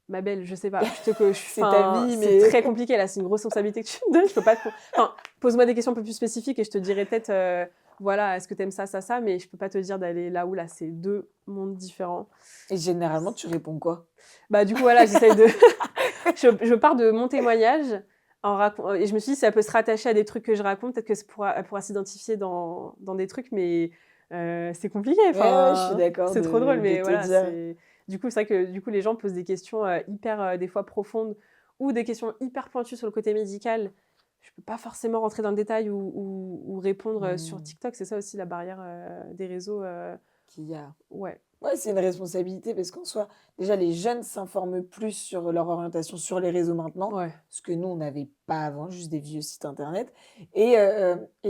Ma belle, je sais pas, je te que je C'est ta enfin, vie, c'est mais très compliqué là, c'est une grosse responsabilité que tu me donnes, je peux pas te enfin, pose-moi des questions un peu plus spécifiques et je te dirai peut-être, voilà, est-ce que tu aimes ça, ça, ça, mais je peux pas te dire d'aller là où là, c'est 2 mondes différents. et généralement, tu réponds quoi? Bah, du coup, voilà, j'essaye de je pars de mon témoignage en racon et je me suis dit: «Ça peut se rattacher à des trucs que je raconte, peut-être que ça pourra elle pourra s'identifier dans des trucs», mais c'est compliqué, Ouais, ouais, je suis enfin, d'accord c'est trop drôle, de mais te voilà, dire. c'est du coup, c'est vrai que, du coup, les gens posent des questions, hyper, des fois profondes ou des questions hyper pointues sur le côté médical. Je peux pas forcément rentrer dans le détail ou répondre, sur Mmh. TikTok. C'est ça aussi la barrière, des réseaux, Qu'il y a. ouais. Ouais, c'est une responsabilité parce qu'en soi, déjà, les jeunes s'informent plus sur leur orientation sur les réseaux maintenant, Ouais. ce que nous, on n'avait pas avant, juste des vieux sites internet. Et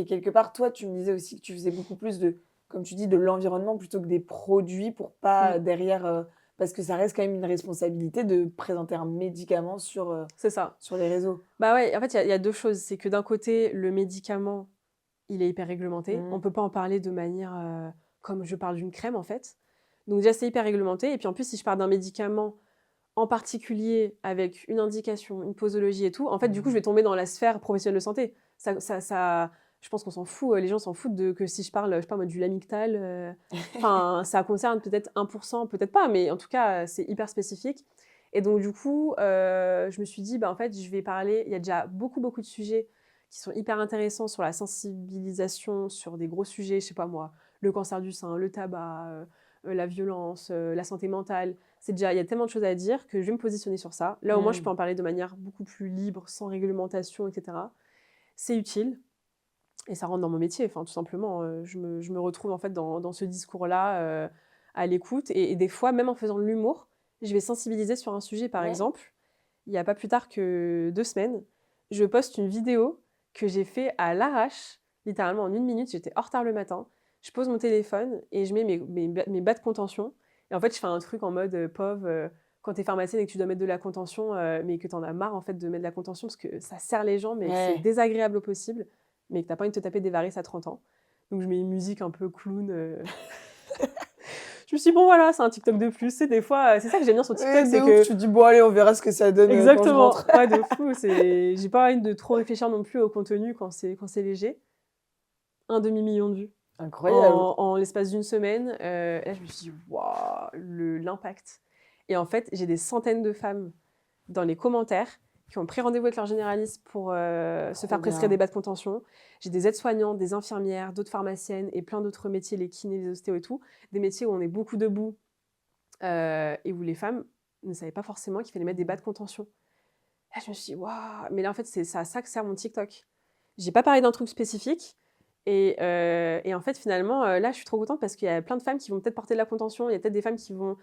quelque part, toi, tu me disais aussi que tu faisais beaucoup plus de, comme tu dis, de l'environnement plutôt que des produits pour pas Mmh. derrière, parce que ça reste quand même une responsabilité de présenter un médicament C'est ça. sur les réseaux. Bah, ouais, en fait, il y a 2 choses. C'est que d'un côté, le médicament, il est hyper réglementé. On Mmh. peut pas en parler de manière, comme je parle d'une crème, en fait. Donc déjà, c'est hyper réglementé et puis, en plus, si je parle d'un médicament en particulier avec une indication, une posologie et tout, en fait, du coup, je vais Mmh. tomber dans la sphère professionnelle de santé. Je pense qu'on s'en fout, les gens s'en foutent de que si je parle, je sais pas moi, du Lamictal, enfin, ça concerne peut-être 1 peut-être pas, mais en tout cas, c'est hyper spécifique et donc du coup, je me suis dit: «Bah, en fait, je vais parler» il y a déjà beaucoup, beaucoup de sujets qui sont hyper intéressants sur la sensibilisation, sur des gros sujets, je sais pas moi, le cancer du sein, le tabac, la violence, la santé mentale. C'est déjà il y a tellement de choses à dire que je vais me positionner sur ça. Là, au moins, je Mmh. peux en parler de manière beaucoup plus libre, sans réglementation et cetera. C'est utile et ça rentre dans mon métier, enfin, tout simplement, je me retrouve, en fait, dans ce discours-là, à l'écoute et des fois, même en faisant de l'humour, je vais sensibiliser sur un sujet. Par Ouais. exemple, il y a pas plus tard que 2 semaines, je poste une vidéo que j'ai fait à l'arrache, littéralement en 1 minute. J'étais en retard le matin. Je pose mon téléphone et je mets mes bas de contention et en fait, je fais un truc en mode, pauvre, quand tu es pharmacienne et que tu dois mettre de la contention, mais que tu en as marre, en fait, de mettre de la contention parce que ça serre les jambes et que c'est Ouais. désagréable au possible, mais que tu as pas envie de te taper des varices à 30 ans. Donc je mets une musique un peu clown, je me suis dit: «Bon voilà, c'est un TikTok de plus». Tu sais, des fois, c'est ça que j'aime bien sur TikTok, Ouais, de c'est ouf, que tu te dis: «Bon allez, on verra ce que ça donne, quand je exactement, rentre». ouais, de fou, c'est j'ai pas envie de trop réfléchir non plus au contenu quand c'est léger. 1/2 million de vues Incroyable. en l'espace d'une semaine, là, je me suis dit: «Waouh, l'impact» et en fait, j'ai des centaines de femmes dans les commentaires qui ont pris rendez-vous avec leur généraliste pour, se Trop faire prescrire des bien. bas de contention. J'ai des aides-soignantes, des infirmières, d'autres pharmaciennes et plein d'autres métiers, les kinés, les ostéos et tout. Des métiers où on est beaucoup debout, et où les femmes ne savaient pas forcément qu'il fallait mettre des bas Mmh. de contention. Là, je me suis dit: «Waouh!» Mais là, en fait, c'est à ça que sert mon TikTok. J'ai pas parlé d'un truc spécifique et en fait, finalement, là, je suis trop contente parce qu'il y a plein de femmes qui vont peut-être porter de la contention. Il y a peut-être des femmes qui vont,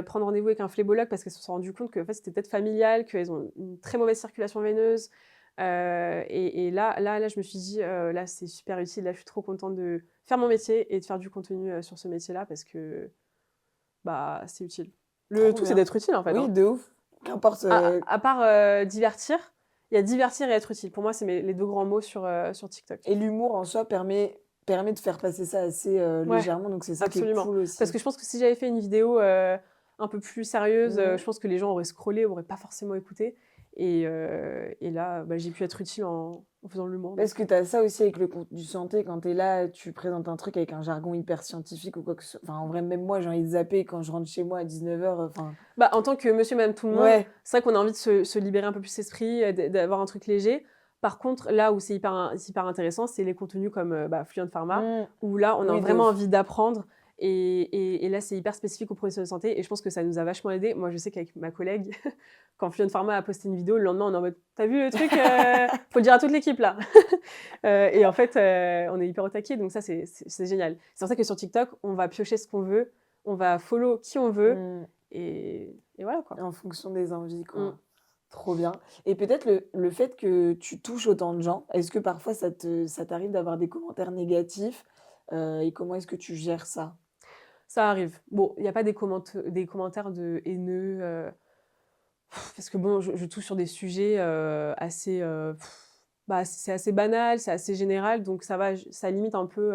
prendre rendez-vous avec un phlébologue parce qu'elles se sont rendues compte que, en fait, c'était peut-être familial, qu'elles ont une très mauvaise circulation veineuse, et là, je me suis dit: «Là, c'est super utile. Là, je suis trop contente de faire mon métier et de faire du contenu, sur ce métier-là parce que, bah, c'est utile». Le Trop tout, c'est bien. d'être utile, en fait, Oui, hein. de ouf. Qu'importe, À part, divertir, il Il y a divertir et être utile. Pour moi, c'est les 2 grands mots sur TikTok. Et l'humour en soi permet de faire passer ça assez, Ouais, légèrement, donc c'est ça qui est absolument. cool Parce aussi. que je pense que si j'avais fait une vidéo, un peu plus sérieuse, Mmh. je pense que les gens auraient scrollé, auraient pas forcément écouté et là, j'ai pu être utile en faisant de l'humour, Est-ce donc que tu as ça aussi avec le contenu santé quand tu es là, tu présentes un truc avec un jargon hyper scientifique ou quoi que ce soit? Enfin, en vrai, même moi, j'ai envie de zapper quand je rentre chez moi à 19h, enfin Bah, en tant que monsieur, madame, tout le monde, ouais. c'est vrai qu'on a envie de se libérer un peu plus l'esprit, d'avoir un truc léger. Par contre, là où c'est hyper intéressant, c'est les contenus comme, Fluent Pharma, Mmh. où là, on a Oui, de vraiment ouf. envie d'apprendre et là, c'est hyper spécifique aux professionnels de santé et je pense que ça nous a vachement aidés. Moi, je sais qu'avec ma collègue, quand Fluent Pharma a posté une vidéo, le lendemain, on est en mode: «Tu as vu le truc? Faut le dire à toute l'équipe là». Et en fait, on est hyper au taquet, donc ça, c'est génial. C'est pour ça que sur TikTok, on va piocher ce qu'on veut, on va follow qui on veut Mmh. et voilà, quoi. En fonction des envies, Mmh. quoi. Trop bien. Et peut-être le fait que tu touches autant de gens, est-ce que parfois ça t'arrive d'avoir des commentaires négatifs? Et comment est-ce que tu gères ça? Ça arrive. Bon, il y a pas des commentaires de haineux, parce que bon, je touche sur des sujets, assez, c'est assez banal, c'est assez général, donc ça va, ça limite un peu,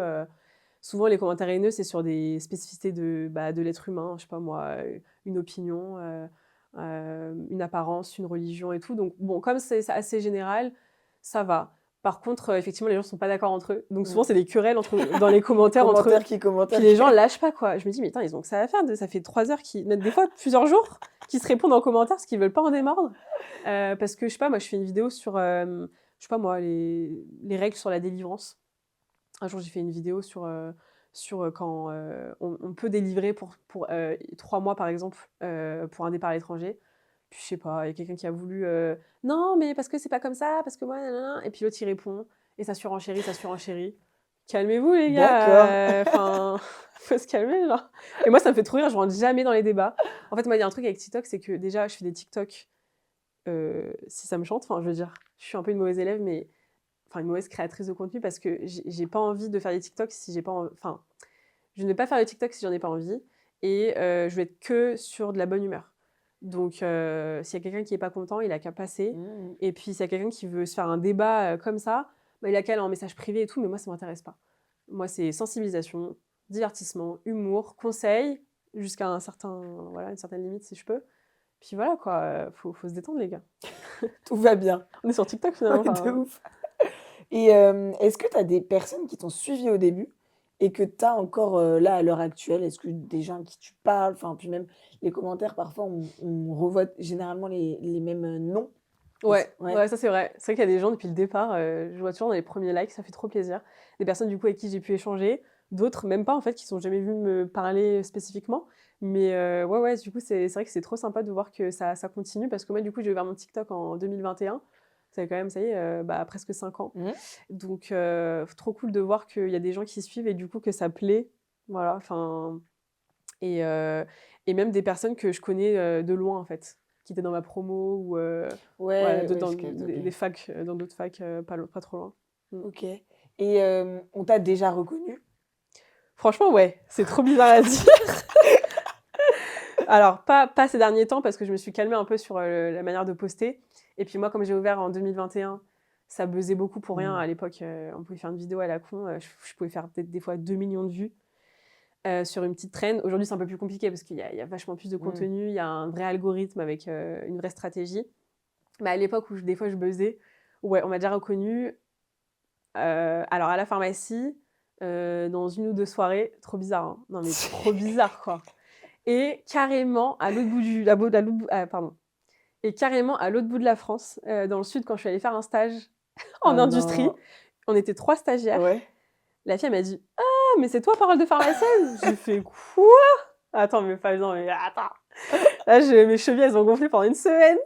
souvent les commentaires haineux, c'est sur des spécificités de l'être humain, je sais pas moi, une opinion, une apparence, une religion et tout, donc bon, comme c'est assez général, ça va. Par contre, effectivement, les gens sont pas d'accord entre eux, donc souvent Mmh. c'est des querelles dans les commentaires entre eux. Puis Commentaire les qui gens lâchent pas, quoi. Je me dis: «Mais attends, ils ont que ça à faire, ça fait 3 heures qu'ils mettent des fois plusieurs jours, qu'ils se répondent en commentaire parce qu'ils veulent pas en démordre». Parce que je sais pas, moi, je fais une vidéo sur, je sais pas moi, les règles sur la délivrance. Un jour, j'ai fait une vidéo sur quand, on peut délivrer pour 3 mois, par exemple, pour un départ à l'étranger. Puis je sais pas, il y a quelqu'un qui a voulu, «Non, mais parce que c'est pas comme ça, parce que moi, nin et puis l'autre, il répond et ça surenchérit, ça surenchérit. Calmez-vous les d'accord. gars, enfin, faut se calmer, genre. Et moi, ça me fait trop rire, je rentre jamais dans les débats. En fait, moi, il y a un truc avec TikTok, c'est que déjà, je fais des TikTok, si ça me chante, enfin, je veux dire, je suis un peu une mauvaise élève, mais enfin, une mauvaise créatrice de contenu parce que j'ai pas envie de faire des TikTok si j'ai pas enfin, je ne vais pas faire de TikTok si j'en ai pas envie et je vais être que sur de la bonne humeur. Donc s'il y a quelqu'un qui est pas content, il a qu'à passer Mmh. et puis s'il y a quelqu'un qui veut se faire un débat, comme ça, bah, il a qu'à aller en message privé et tout, mais moi ça m'intéresse pas. Moi, c'est sensibilisation, divertissement, humour, conseil, jusqu'à un certain voilà, une certaine limite si je peux. Puis voilà quoi, faut se détendre les gars. Tout va bien. On est sur TikTok finalement, Ouais, de enfin ouf. Et est-ce que tu as des personnes qui t'ont suivi au début et que tu as encore, là, à l'heure actuelle? Est-ce que des gens à qui tu parles, enfin, puis même les commentaires, parfois, on revoit généralement les mêmes, noms. Est-ce ouais, ouais. ouais, ça c'est vrai. C'est vrai qu'il y a des gens depuis le départ, je vois toujours dans les premiers likes, ça fait trop plaisir. Des personnes du coup avec qui j'ai pu échanger, d'autres même pas en fait, qui sont jamais venues me parler spécifiquement. Mais ouais, ouais, du coup c'est vrai que c'est trop sympa de voir que ça continue parce que moi du coup j'ai ouvert mon TikTok en 2021. Ça fait quand même, ça y est, presque 5 ans. Mmh. Donc trop cool de voir qu'il y a des gens qui suivent et du coup que ça plaît. Voilà, enfin et heu et même des personnes que je connais, de loin en fait, qui étaient dans ma promo ou voilà, Ouais, ouais, dans je capte, OK. des facs, dans d'autres facs, pas trop loin. Mmh. OK. Et on t'a déjà reconnu? Franchement, ouais, c'est trop bizarre à dire. Alors pas ces derniers temps parce que je me suis calmée un peu sur, la manière de poster et puis moi, comme j'ai ouvert en 2021, ça buzzait beaucoup pour rien Mmh. à l'époque, on pouvait faire une vidéo à la con, je pouvais faire peut-être des fois 2 millions de vues, sur une petite trend. Aujourd'hui, c'est un peu plus compliqué parce qu'il y a vachement plus de Mmh. contenu, il y a un vrai algorithme avec, une vraie stratégie. Mais à l'époque où des fois je buzzais, ouais, on m'a déjà reconnue. Alors à la pharmacie, dans une ou 2 soirées, trop bizarre, hein. Non mais trop bizarre, quoi. Et carrément à l'autre bout du la beau la l'autre bout ah pardon. Et carrément à l'autre bout de la France, dans le sud, quand je suis allée faire un stage Oh en industrie, non! on était 3 stagiaires. Ouais. La fille, elle m'a dit: «Ah mais c'est toi parole de pharmacienne?» J'ai fait: «Quoi?» Attends, mais pas non mais attends. Là, je mes chevilles, elles ont gonflé pendant une semaine.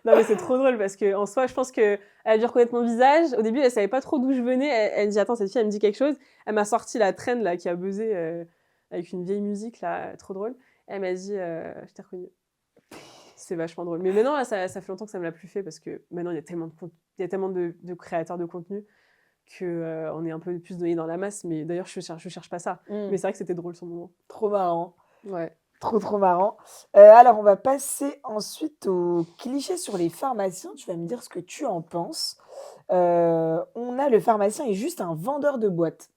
Non, mais c'est trop drôle parce qu'en soi, je pense qu'elle a dû reconnaître mon visage. Au début, elle savait pas trop d'où je venais. Elle dit: «Attends, cette fille, elle me dit quelque chose». Elle m'a sorti la traîne là qui a buzzé, avec une vieille musique là, trop drôle. Elle m'a dit: «Je t'ai reconnue». C'est vachement drôle. Mais maintenant, là, ça fait longtemps que ça me l'a plus fait parce que maintenant, il y a tellement de créateurs de contenu que, on est un peu plus noyés dans la masse. Mais d'ailleurs, je cherche pas ça. Mmh. Mais c'est vrai que c'était drôle sur le moment. Trop marrant. Ouais. Trop, trop marrant. Alors on va passer ensuite aux clichés sur les pharmaciens. Tu vas me dire ce que tu en penses. On a le pharmacien est juste un vendeur de boîtes.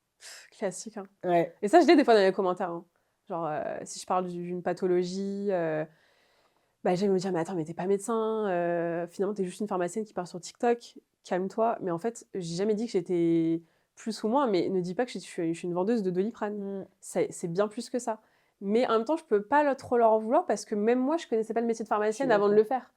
Classique, hein. Ouais. Et ça, je l'ai des fois dans les commentaires, hein. Genre, si je parle d'une pathologie, bah, les gens ils vont me dire: «Mais attends, mais tu pas médecin, finalement, tu es juste une pharmacienne qui part sur TikTok, calme-toi». Mais en fait, j'ai jamais dit que j'étais plus ou moins, mais ne dis pas que je suis une vendeuse de Doliprane. Mmh. C'est bien plus que ça. Mais en même temps, je peux pas trop leur en vouloir parce que même moi, je connaissais pas le métier de Je suis pharmacienne avant de d'accord. le faire.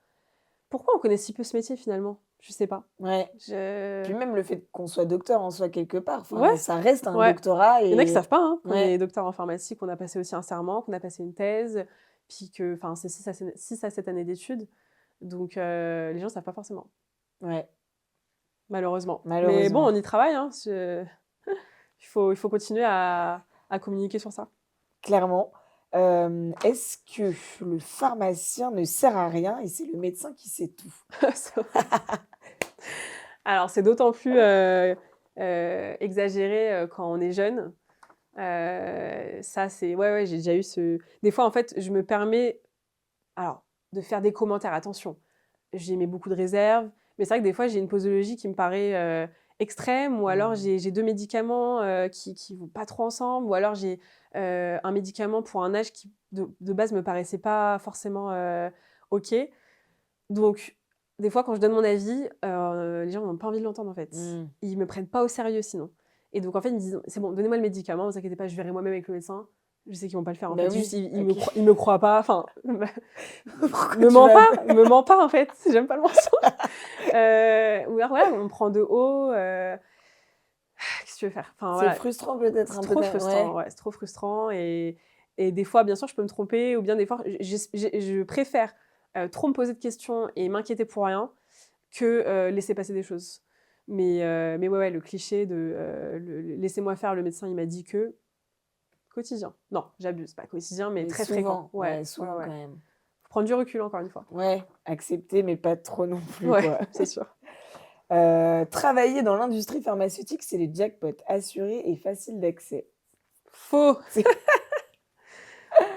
Pourquoi on connaît si peu ce métier finalement? Je sais pas. Ouais. Je Puis même le fait qu'on soit docteur en soi quelque part, Ouais, enfin ça reste un ouais. doctorat Il y en a qui et savent pas, hein, qu'on ouais, est docteur en pharmacie, qu'on a passé aussi un serment, qu'on a passé une thèse, puis que enfin, c'est 6 à 7 années d'études. Donc les gens savent pas forcément, ouais, malheureusement. Mais bon, malheureusement, on y travaille, hein, il faut continuer à communiquer sur ça. clairement. Est-ce que le pharmacien ne sert à rien et c'est le médecin qui sait tout? C'est vrai. Alors c'est d'autant plus, exagéré, quand on est jeune. Ça c'est ouais, ouais, j'ai déjà eu ce des fois, en fait, je me permets alors de faire des commentaires, attention. J'y mets beaucoup de réserve, mais c'est vrai que des fois, j'ai une posologie qui me paraît, extrême ou alors Mmh. j'ai 2 médicaments, qui vont pas trop ensemble ou alors j'ai, un médicament pour un âge qui de base me paraissait pas forcément, OK. Donc des fois, quand je donne mon avis, les gens n'ont pas envie de l'entendre, en fait. Mmh. Ils me prennent pas au sérieux sinon et donc en fait, ils me disent: «C'est bon, donnez-moi le médicament, vous inquiétez pas, je verrai moi-même avec le médecin». Je sais qu'ils vont pas le faire, en Bah fait. oui, Juste, OK. ils me croient pas, enfin, Pourquoi me tu mens vas pas, me mens pas, en fait, j'aime pas le mensonge. Ou alors voilà, on me prend de haut, qu'est-ce que tu veux faire? Enfin c'est voilà, frustrant peut-être c'est un peu trop da frustrant, ouais, ouais, c'est trop frustrant et des fois, bien sûr, je peux me tromper ou bien des fois, je préfère, trop me poser de questions et m'inquiéter pour rien que, laisser passer des choses. Mais ouais, ouais, le cliché de, le «Laissez-moi faire, le médecin il m'a dit que», quotidien. Non, j'abuse, pas quotidien, mais mais très fréquent. souvent, Ouais, ouais, ouais, souvent ouais. quand même. Faut prendre du recul encore une fois. Ouais, accepter mais pas trop non plus Ouais, quoi. c'est sûr. Travailler dans l'industrie pharmaceutique, c'est le jackpot, assuré et facile d'accès. Faux! C'est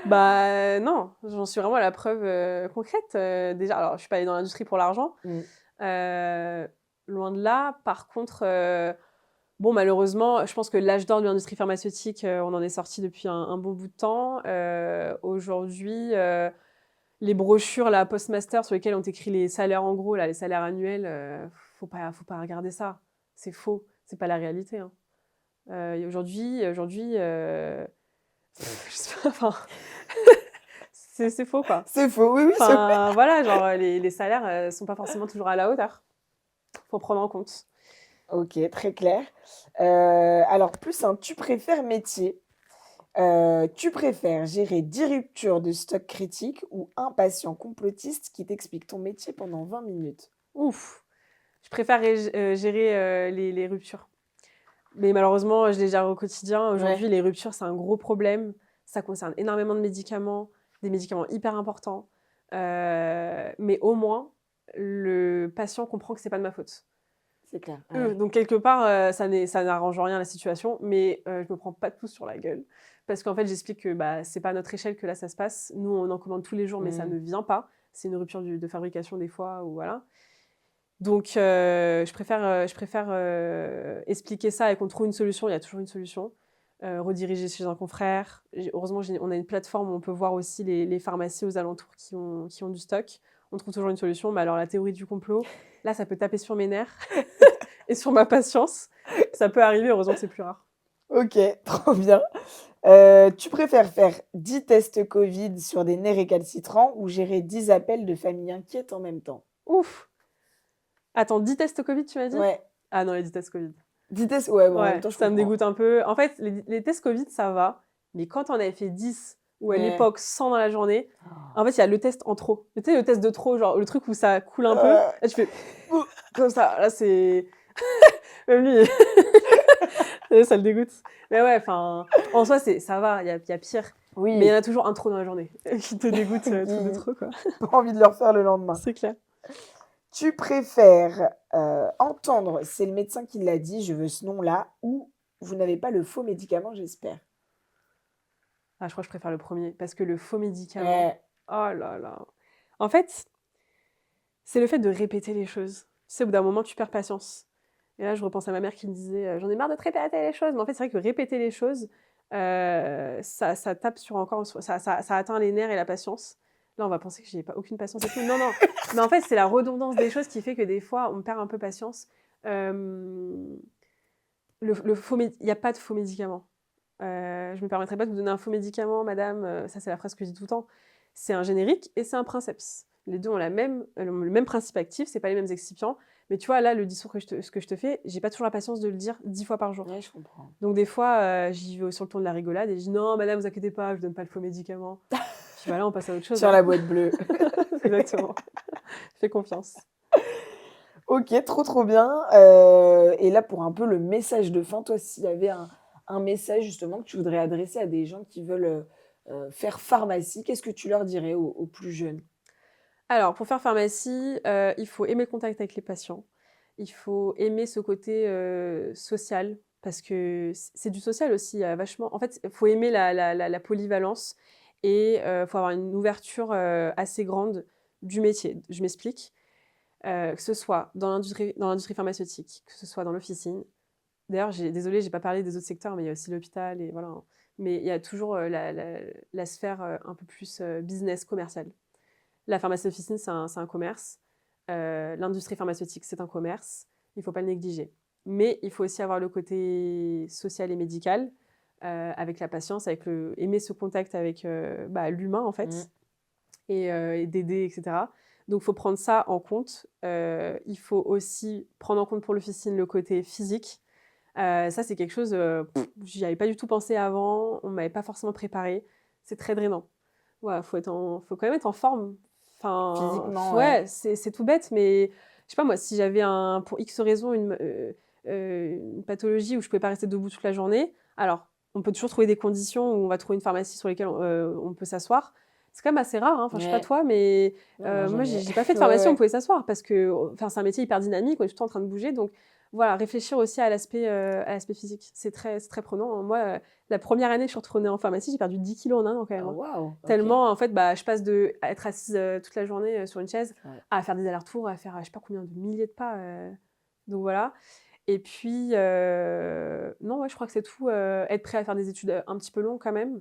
Bah, non, j'en suis vraiment la preuve, concrète, déjà alors je suis pas allée dans l'industrie pour l'argent, mmh, heu, loin de là. Par contre, bon malheureusement, je pense que l'âge d'or de l'industrie pharmaceutique, on en est sorti depuis un bon bout de temps. Aujourd'hui, les brochures là, Postmaster sur lesquelles on t'écrit les salaires en gros là, les salaires annuels, faut pas regarder ça. C'est faux, c'est pas la réalité, hein. Et aujourd'hui, je sais pas, enfin, c'est faux, quoi. c'est faux, oui, oui, c'est Enfin, voilà, genre, les salaires, sont pas forcément toujours à la hauteur. Faut prendre en compte. OK, très clair. Alors plus un tu préfères métier. Tu préfères gérer 10 ruptures de stock critiques ou un patient complotiste qui t'explique ton métier pendant 20 minutes? Ouf! Je préfère gérer, les ruptures. Mais malheureusement, je les gère au quotidien. Ouais, Aujourd'hui, les ruptures, c'est un gros problème. Ça concerne énormément de médicaments, des médicaments hyper importants. Mais au moins, le patient comprend que c'est pas de ma faute. c'est clair, ouais. Donc quelque part, ça n'arrange rien la situation, mais je me prends pas tout sur la gueule. Parce qu'en fait, j'explique que, bah, c'est pas à notre échelle que là, ça se passe. Nous, on en commande tous les jours, mais ça Mmh. ne vient pas. C'est une rupture de fabrication des fois ou voilà. Donc je préfère expliquer ça et qu'on trouve une solution. Il y a toujours une solution. Rediriger chez un confrère. Heureusement, on a une plateforme où on peut voir aussi les pharmacies aux alentours qui ont du stock. On trouve toujours une solution. Mais alors la théorie du complot, là, ça peut taper sur mes nerfs et sur ma patience. Ça peut arriver, heureusement que c'est plus rare. OK, trop bien. Tu préfères faire 10 tests Covid sur des nez récalcitrants ou gérer 10 appels de familles inquiètes en même temps? Ouf! Attends, 10 tests Covid, tu m'as dit? Ouais, Ah non, les 10 tests Covid. 10 tests ouais, bon, en même Ouais, temps, je ça me comprends. dégoûte un peu. En fait, les tests Covid, ça va, mais quand on avait fait 10 ou à Ouais. l'époque 100 dans la journée, en fait, il y a le test en trop. Tu sais, le test de trop, genre le truc où ça coule un peu, là, tu fais ouh, comme ça. Là, c'est même lui, ça le dégoûte. Mais ouais, enfin, en soi, ça va, il y a pire. Mais il y en Oui, a toujours un trop dans la journée qui te dégoûte, trop de qui trop, quoi. pas envie de le refaire le lendemain. C'est clair. Tu préfères, entendre: «C'est le médecin qui l'a dit, je veux ce nom-là» ou «Vous n'avez pas le faux médicament, j'espère»? Ah, je crois que je préfère le premier parce que le faux médicament, Ouais, oh là là. En fait, c'est le fait de répéter les choses. Tu sais, au bout d'un moment, tu perds patience. Et là, je repense à ma mère qui me disait, «J'en ai marre de te répéter les choses». Mais en fait, c'est vrai que répéter les choses, ça tape sur encore ça atteint les nerfs et la patience. Là, on va penser que j'ai pas aucune patience et tout. Non, non, mais en fait, c'est la redondance des choses qui fait que des fois, on perd un peu patience. Hem, le faux méd il y a pas de faux médicaments. Je me permettrai pas de vous donner un faux médicament madame, ça c'est la phrase que je dis tout le temps. C'est un générique et c'est un princeps. Les 2 ont le même principe actif, c'est pas les mêmes excipients, mais tu vois là le discours que je te fais, j'ai pas toujours la patience de le dire 10 fois par jour. ouais, je comprends. Donc des fois, j'y vais sur le ton de la rigolade et je dis: «Non madame, vous inquiétez pas, je donne pas le faux médicament». Puis voilà, on passe à autre chose, Sur hein. la boîte bleue. Exactement. Fais confiance. OK, trop, trop bien, et là, pour un peu le message de fin, toi, s'il y avait un message justement que tu voudrais adresser à des gens qui veulent, faire pharmacie, qu'est-ce que tu leur dirais aux plus jeunes? Alors pour faire pharmacie, il faut aimer le contact avec les patients. Il faut aimer ce côté, social parce que c'est du social aussi, il y a vachement en fait, il faut aimer la polyvalence et faut avoir une ouverture, assez grande du métier. Je m'explique, que ce soit dans l'industrie pharmaceutique, que ce soit dans l'officine. D'ailleurs, j'ai pas parlé des autres secteurs, mais il y a aussi l'hôpital et voilà, hein. Mais il y a toujours, la sphère, un peu plus, business, commerciale. La pharmacie d'officine, c'est un commerce. L'industrie pharmaceutique, c'est un commerce. Il ne faut pas le négliger. Mais il faut aussi avoir le côté social et médical, avec la patience, aimer ce contact avec l'humain, en Mmh. fait, et d'aider, etc. Donc, il faut prendre ça en compte. Il faut aussi prendre en compte pour l'officine le côté physique. Ça, c'est quelque chose, j'y avais pas du tout pensé avant. On ne m'avait pas forcément préparé. C'est très drainant. Ouais, faut quand même être en forme. Enfin, Physiquement, ouais. ouais, c'est tout bête, mais je sais pas moi, si j'avais pour X raison une pathologie où je pouvais pas rester debout toute la journée, alors on peut toujours trouver des conditions où on va trouver une pharmacie sur lesquelles on peut s'asseoir. C'est quand même assez rare, hein, enfin je sais pas Ouais. toi, mais Non, moi, moi j'ai jamais. j'ai pas fait de Ouais, pharmacie où on ouais. pouvait s'asseoir parce que, enfin c'est un métier hyper dynamique, on est tout le temps en train de bouger, donc voilà, réfléchir aussi à l'aspect physique. C'est très prenant. Moi, la première année que je suis retournée en pharmacie, j'ai perdu 10 kilos en 1 an quand même, Ah hein. waouh! OK. Tellement, en fait, je passe à être assise, toute la journée, sur une chaise, Ouais. à faire des allers-retours, à faire, je sais pas combien de milliers de pas, donc voilà. Et puis, non, ouais, je crois que c'est tout, être prêt à faire des études, un petit peu longues quand même.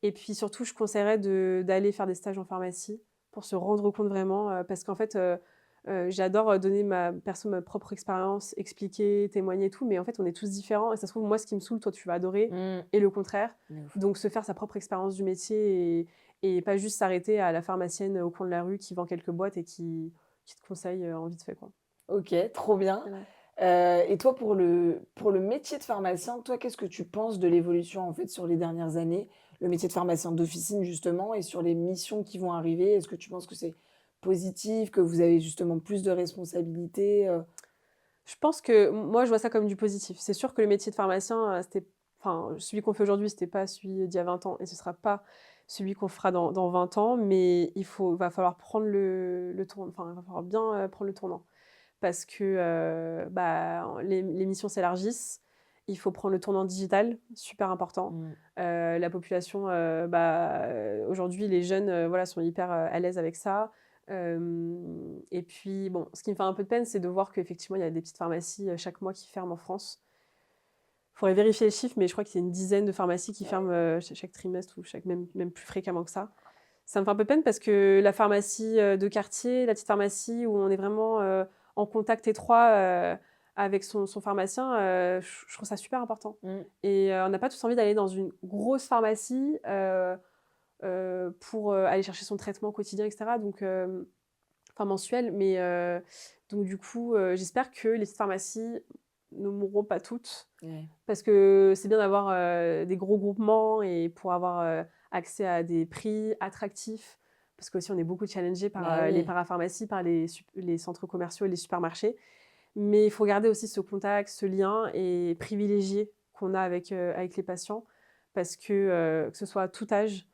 Et puis surtout, je conseillerais d'aller faire des stages en pharmacie pour se rendre compte vraiment, parce qu'en fait, j'adore, donner ma propre expérience, expliquer, témoigner et tout, mais en fait, on est tous différents et ça se trouve, moi, ce qui me saoule, toi, tu vas adorer Mmh. et le contraire. De ouf. Donc se faire sa propre expérience du métier et pas juste s'arrêter à la pharmacienne au coin de la rue qui vend quelques boîtes et qui te conseille, en vite fait, quoi. OK, trop bien. Voilà. Et toi, pour le métier de pharmacien, toi, qu'est-ce que tu penses de l'évolution, en fait, sur les dernières années? Le métier de pharmacien d'officine, justement, et sur les missions qui vont arriver. Est-ce que tu penses que c'est positif, que vous avez justement plus de responsabilités, Je pense que moi, je vois ça comme du positif. C'est sûr que le métier de pharmacien, celui qu'on fait aujourd'hui, c'était pas celui d'il y a 20 ans et ce sera pas celui qu'on fera dans 20 ans, mais va falloir prendre le tournant, enfin, il va falloir bien, prendre le tournant parce que, les missions s'élargissent. Il faut prendre le tournant digital, super important. Mmh. La population, aujourd'hui, les jeunes, voilà, sont hyper, à l'aise avec ça. Et puis bon, ce qui me fait un peu de peine, c'est de voir qu'effectivement, il y a des petites pharmacies, chaque mois qui ferment en France. Il faudrait vérifier les chiffres, mais je crois qu'il y a une dizaine de pharmacies qui ferment, chaque trimestre ou même plus fréquemment que ça. Ça me fait un peu de peine parce que la pharmacie, de quartier, la petite pharmacie où on est vraiment, en contact étroit, avec son pharmacien, je trouve ça super important Mmh. et on n'a pas tous envie d'aller dans une grosse pharmacie, pour, aller chercher son traitement quotidien et cetera donc enfin mensuel, mais donc du coup, j'espère que les petites pharmacies ne mourront pas toutes Ouais. parce que c'est bien d'avoir, des gros groupements et pour avoir, accès à des prix attractifs. Parce qu'aussi on est beaucoup challengés par, Bah les oui. parapharmacies, par les centres commerciaux et les supermarchés. Mais il faut garder aussi ce contact, ce lien et privilégier qu'on a avec les patients parce que ce soit à tout âge,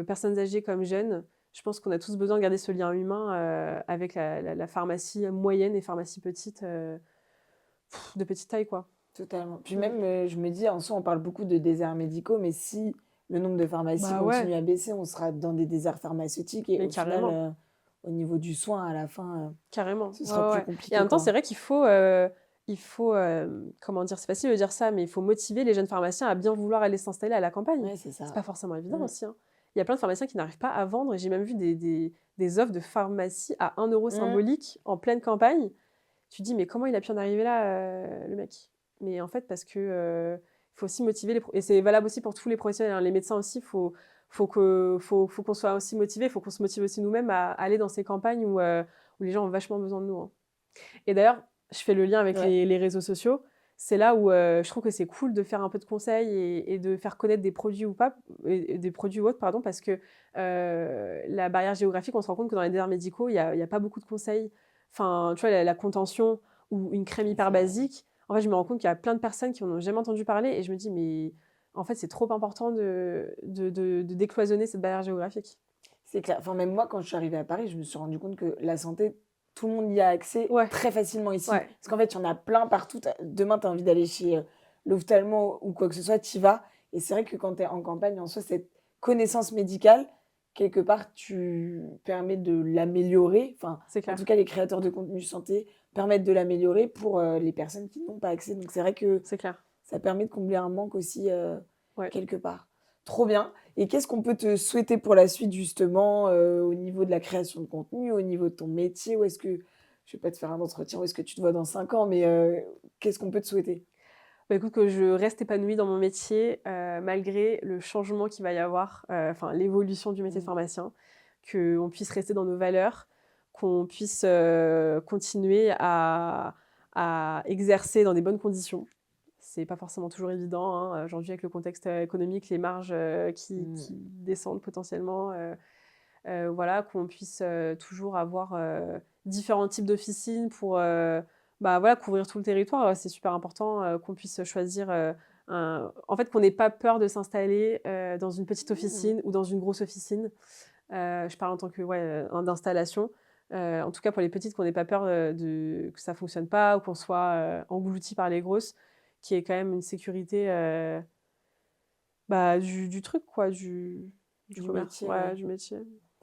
personnes âgées comme jeunes, je pense qu'on a tous besoin de garder ce lien humain, avec la pharmacie moyenne et pharmacie petite, de petite taille, quoi. Totalement. Puis Mmh. même, je me dis, en soi, on parle beaucoup de déserts médicaux, mais si le nombre de pharmacies Bah continue ouais, à baisser, on sera dans des déserts pharmaceutiques et mais au final, carrément. au niveau du soin, à la fin, Carrément, ce ouais, sera ouais, plus ouais. Et en compliqué, même temps, c'est quoi. vrai il faut, comment dire? C'est facile de dire ça, mais il faut motiver les jeunes pharmaciens à bien vouloir aller s'installer à la campagne. Ouais, c'est C'est ça. pas forcément évident Mmh. aussi, hein. Il y a plein de pharmaciens qui n'arrivent pas à vendre et j'ai même vu des offres de pharmacie à 1 € Mmh. symbolique en pleine campagne. Tu te dis: «Mais comment il a pu en arriver là, le mec?» Mais en fait, parce que, il faut aussi motiver les pro et c'est valable aussi pour tous les professionnels, hein. Les médecins aussi, faut qu'on soit aussi motivés, il faut qu'on se motive aussi nous-mêmes à aller dans ces campagnes où les gens ont vachement besoin de nous, hein. Et d'ailleurs, je fais le lien avec Ouais. les réseaux sociaux. C'est là où, je trouve que c'est cool de faire un peu de conseils et de faire connaître des produits ou pas et des produits ou autres, pardon, parce que, la barrière géographique, on se rend compte que dans les déserts médicaux, il y a pas beaucoup de conseils. Enfin, tu vois, la contention ou une crème Ouais, hyper c'est vrai. basique, en fait, je me rends compte qu'il y a plein de personnes qui en ont jamais entendu parler et je me dis: «Mais en fait, c'est trop important de décloisonner cette barrière géographique». C'est clair. Enfin, même moi, quand je suis arrivée à Paris, je me suis rendu compte que la santé, tout le monde y a accès Ouais, très facilement ici. ouais, Parce qu'en fait, il y en a plein partout. Demain, tu as envie d'aller chez l'ophtalmo ou quoi que ce soit, tu y vas. Et c'est vrai que quand tu es en campagne, en soi, cette connaissance médicale, quelque part, tu permets de l'améliorer. Enfin, c'est en tout clair, cas, les créateurs de contenu santé permettent de l'améliorer pour les personnes qui n'ont pas accès. Donc, c'est vrai que c'est clair. ça permet de combler un manque aussi Ouais. quelque part. Trop bien. Et qu'est-ce qu'on peut te souhaiter pour la suite justement, au niveau de la création de contenu, au niveau de ton métier? Où est-ce que je vais pas te faire un entretien, où est-ce que tu te vois dans 5 ans, mais qu'est-ce qu'on peut te souhaiter? Bah, écoute, que je reste épanouie dans mon métier, malgré le changement qu'il va y avoir, enfin l'évolution du métier de Mmh. pharmacien, qu'on puisse rester dans nos valeurs, qu'on puisse, continuer à exercer dans des bonnes conditions. C'est pas forcément toujours évident, hein, aujourd'hui avec le contexte, économique, les marges, qui Mmh. descendent potentiellement, voilà, qu'on puisse, toujours avoir, différents types d'officines pour, bah, voilà, couvrir tout le territoire, c'est super important, qu'on puisse choisir, en fait, qu'on n'ait pas peur de s'installer, dans une petite Mmh. officine ou dans une grosse officine. Je parle en tant que ouais, d'installation. En tout cas pour les petites, qu'on n'ait pas peur, que ça fonctionne pas ou qu'on soit, englouti par les grosses, qu'il y ait quand même une sécurité, bah, du truc quoi, du Du commerce, métier, ouais, ouais. du métier.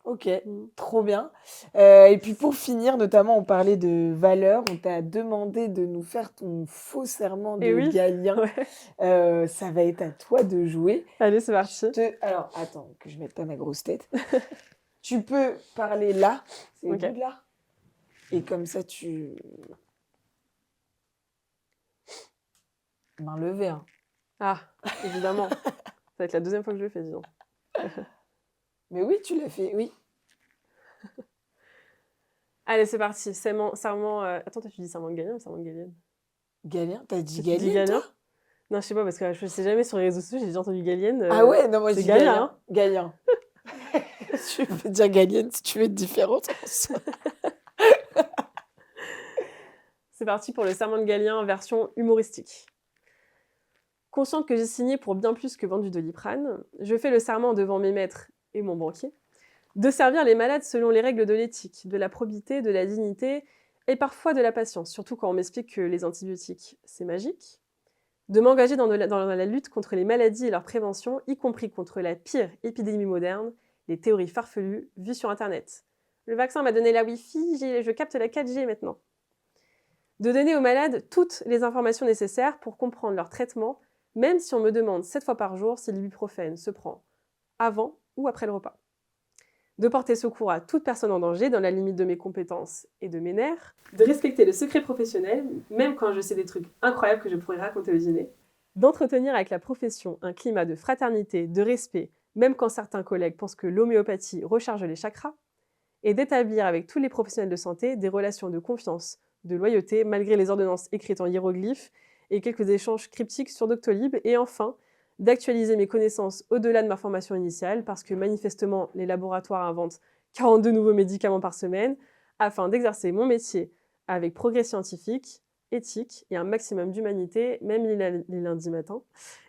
OK, Mmh. trop bien. Et puis pour finir, notamment, on parlait de valeurs. On t'a demandé de nous faire ton faux serment Et de oui, Galien. ouais. Ça va être à toi de jouer. Allez, c'est Je parti. te alors attends que je mette pas ma grosse tête. Tu peux parler là, c'est le bout OK. de là et comme ça main levée, hein. Ah, évidemment. Ça va être la deuxième fois que je le fais, dis donc. Mais oui, tu l'as fait, oui. Allez, c'est parti. Serment, attends, toi, tu dis serment de Galien ou serment de Gallienne? Galien, tu as dit Toi, tu dis Galienne, toi? Galien? Non, je sais pas parce que je sais jamais sur les réseaux sociaux, j'ai déjà entendu Gallienne, Ah ouais, non, moi je c'est dis Galien, Galien. hein? Galien. Tu peux dire Galienne si tu veux être différente en soi. C'est parti pour le serment de Galien version humoristique. Consciente que j'ai signé pour bien plus que vendu de Doliprane, je fais le serment devant mes maîtres et mon banquier de servir les malades selon les règles de l'éthique, de la probité, de la dignité et parfois de la patience, surtout quand on m'explique que les antibiotiques, c'est magique. De m'engager dans la lutte contre les maladies et leur prévention, y compris contre la pire épidémie moderne, les théories farfelues vues sur Internet. Le vaccin m'a donné la Wi-Fi, je capte la 4G maintenant. De donner aux malades toutes les informations nécessaires pour comprendre leur traitement, même si on me demande 7 fois par jour si l'ibuprofène se prend avant ou après le repas. De porter secours à toute personne en danger dans la limite de mes compétences et de mes nerfs. De respecter le secret professionnel, même quand je sais des trucs incroyables que je pourrais raconter au dîner. D'entretenir avec la profession un climat de fraternité, de respect, même quand certains collègues pensent que l'homéopathie recharge les chakras. Et d'établir avec tous les professionnels de santé des relations de confiance, de loyauté, malgré les ordonnances écrites en hiéroglyphes et quelques échanges cryptiques sur Doctolib. Et enfin, d'actualiser mes connaissances au-delà de ma formation initiale, parce que manifestement, les laboratoires inventent 42 nouveaux médicaments par semaine, afin d'exercer mon métier avec progrès scientifique, éthique et un maximum d'humanité, même les lundis matins.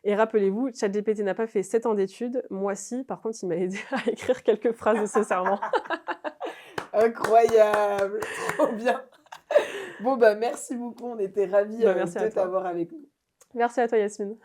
Et rappelez-vous, ChatGPT n'a pas fait 7 ans d'études, moi si, par contre, il m'a aidé à écrire quelques phrases de ce serment. Incroyable, trop bien. Bon, bah merci beaucoup, on était ravis Bah, merci à de toi. t'avoir avec nous. Merci à toi, Yasmine.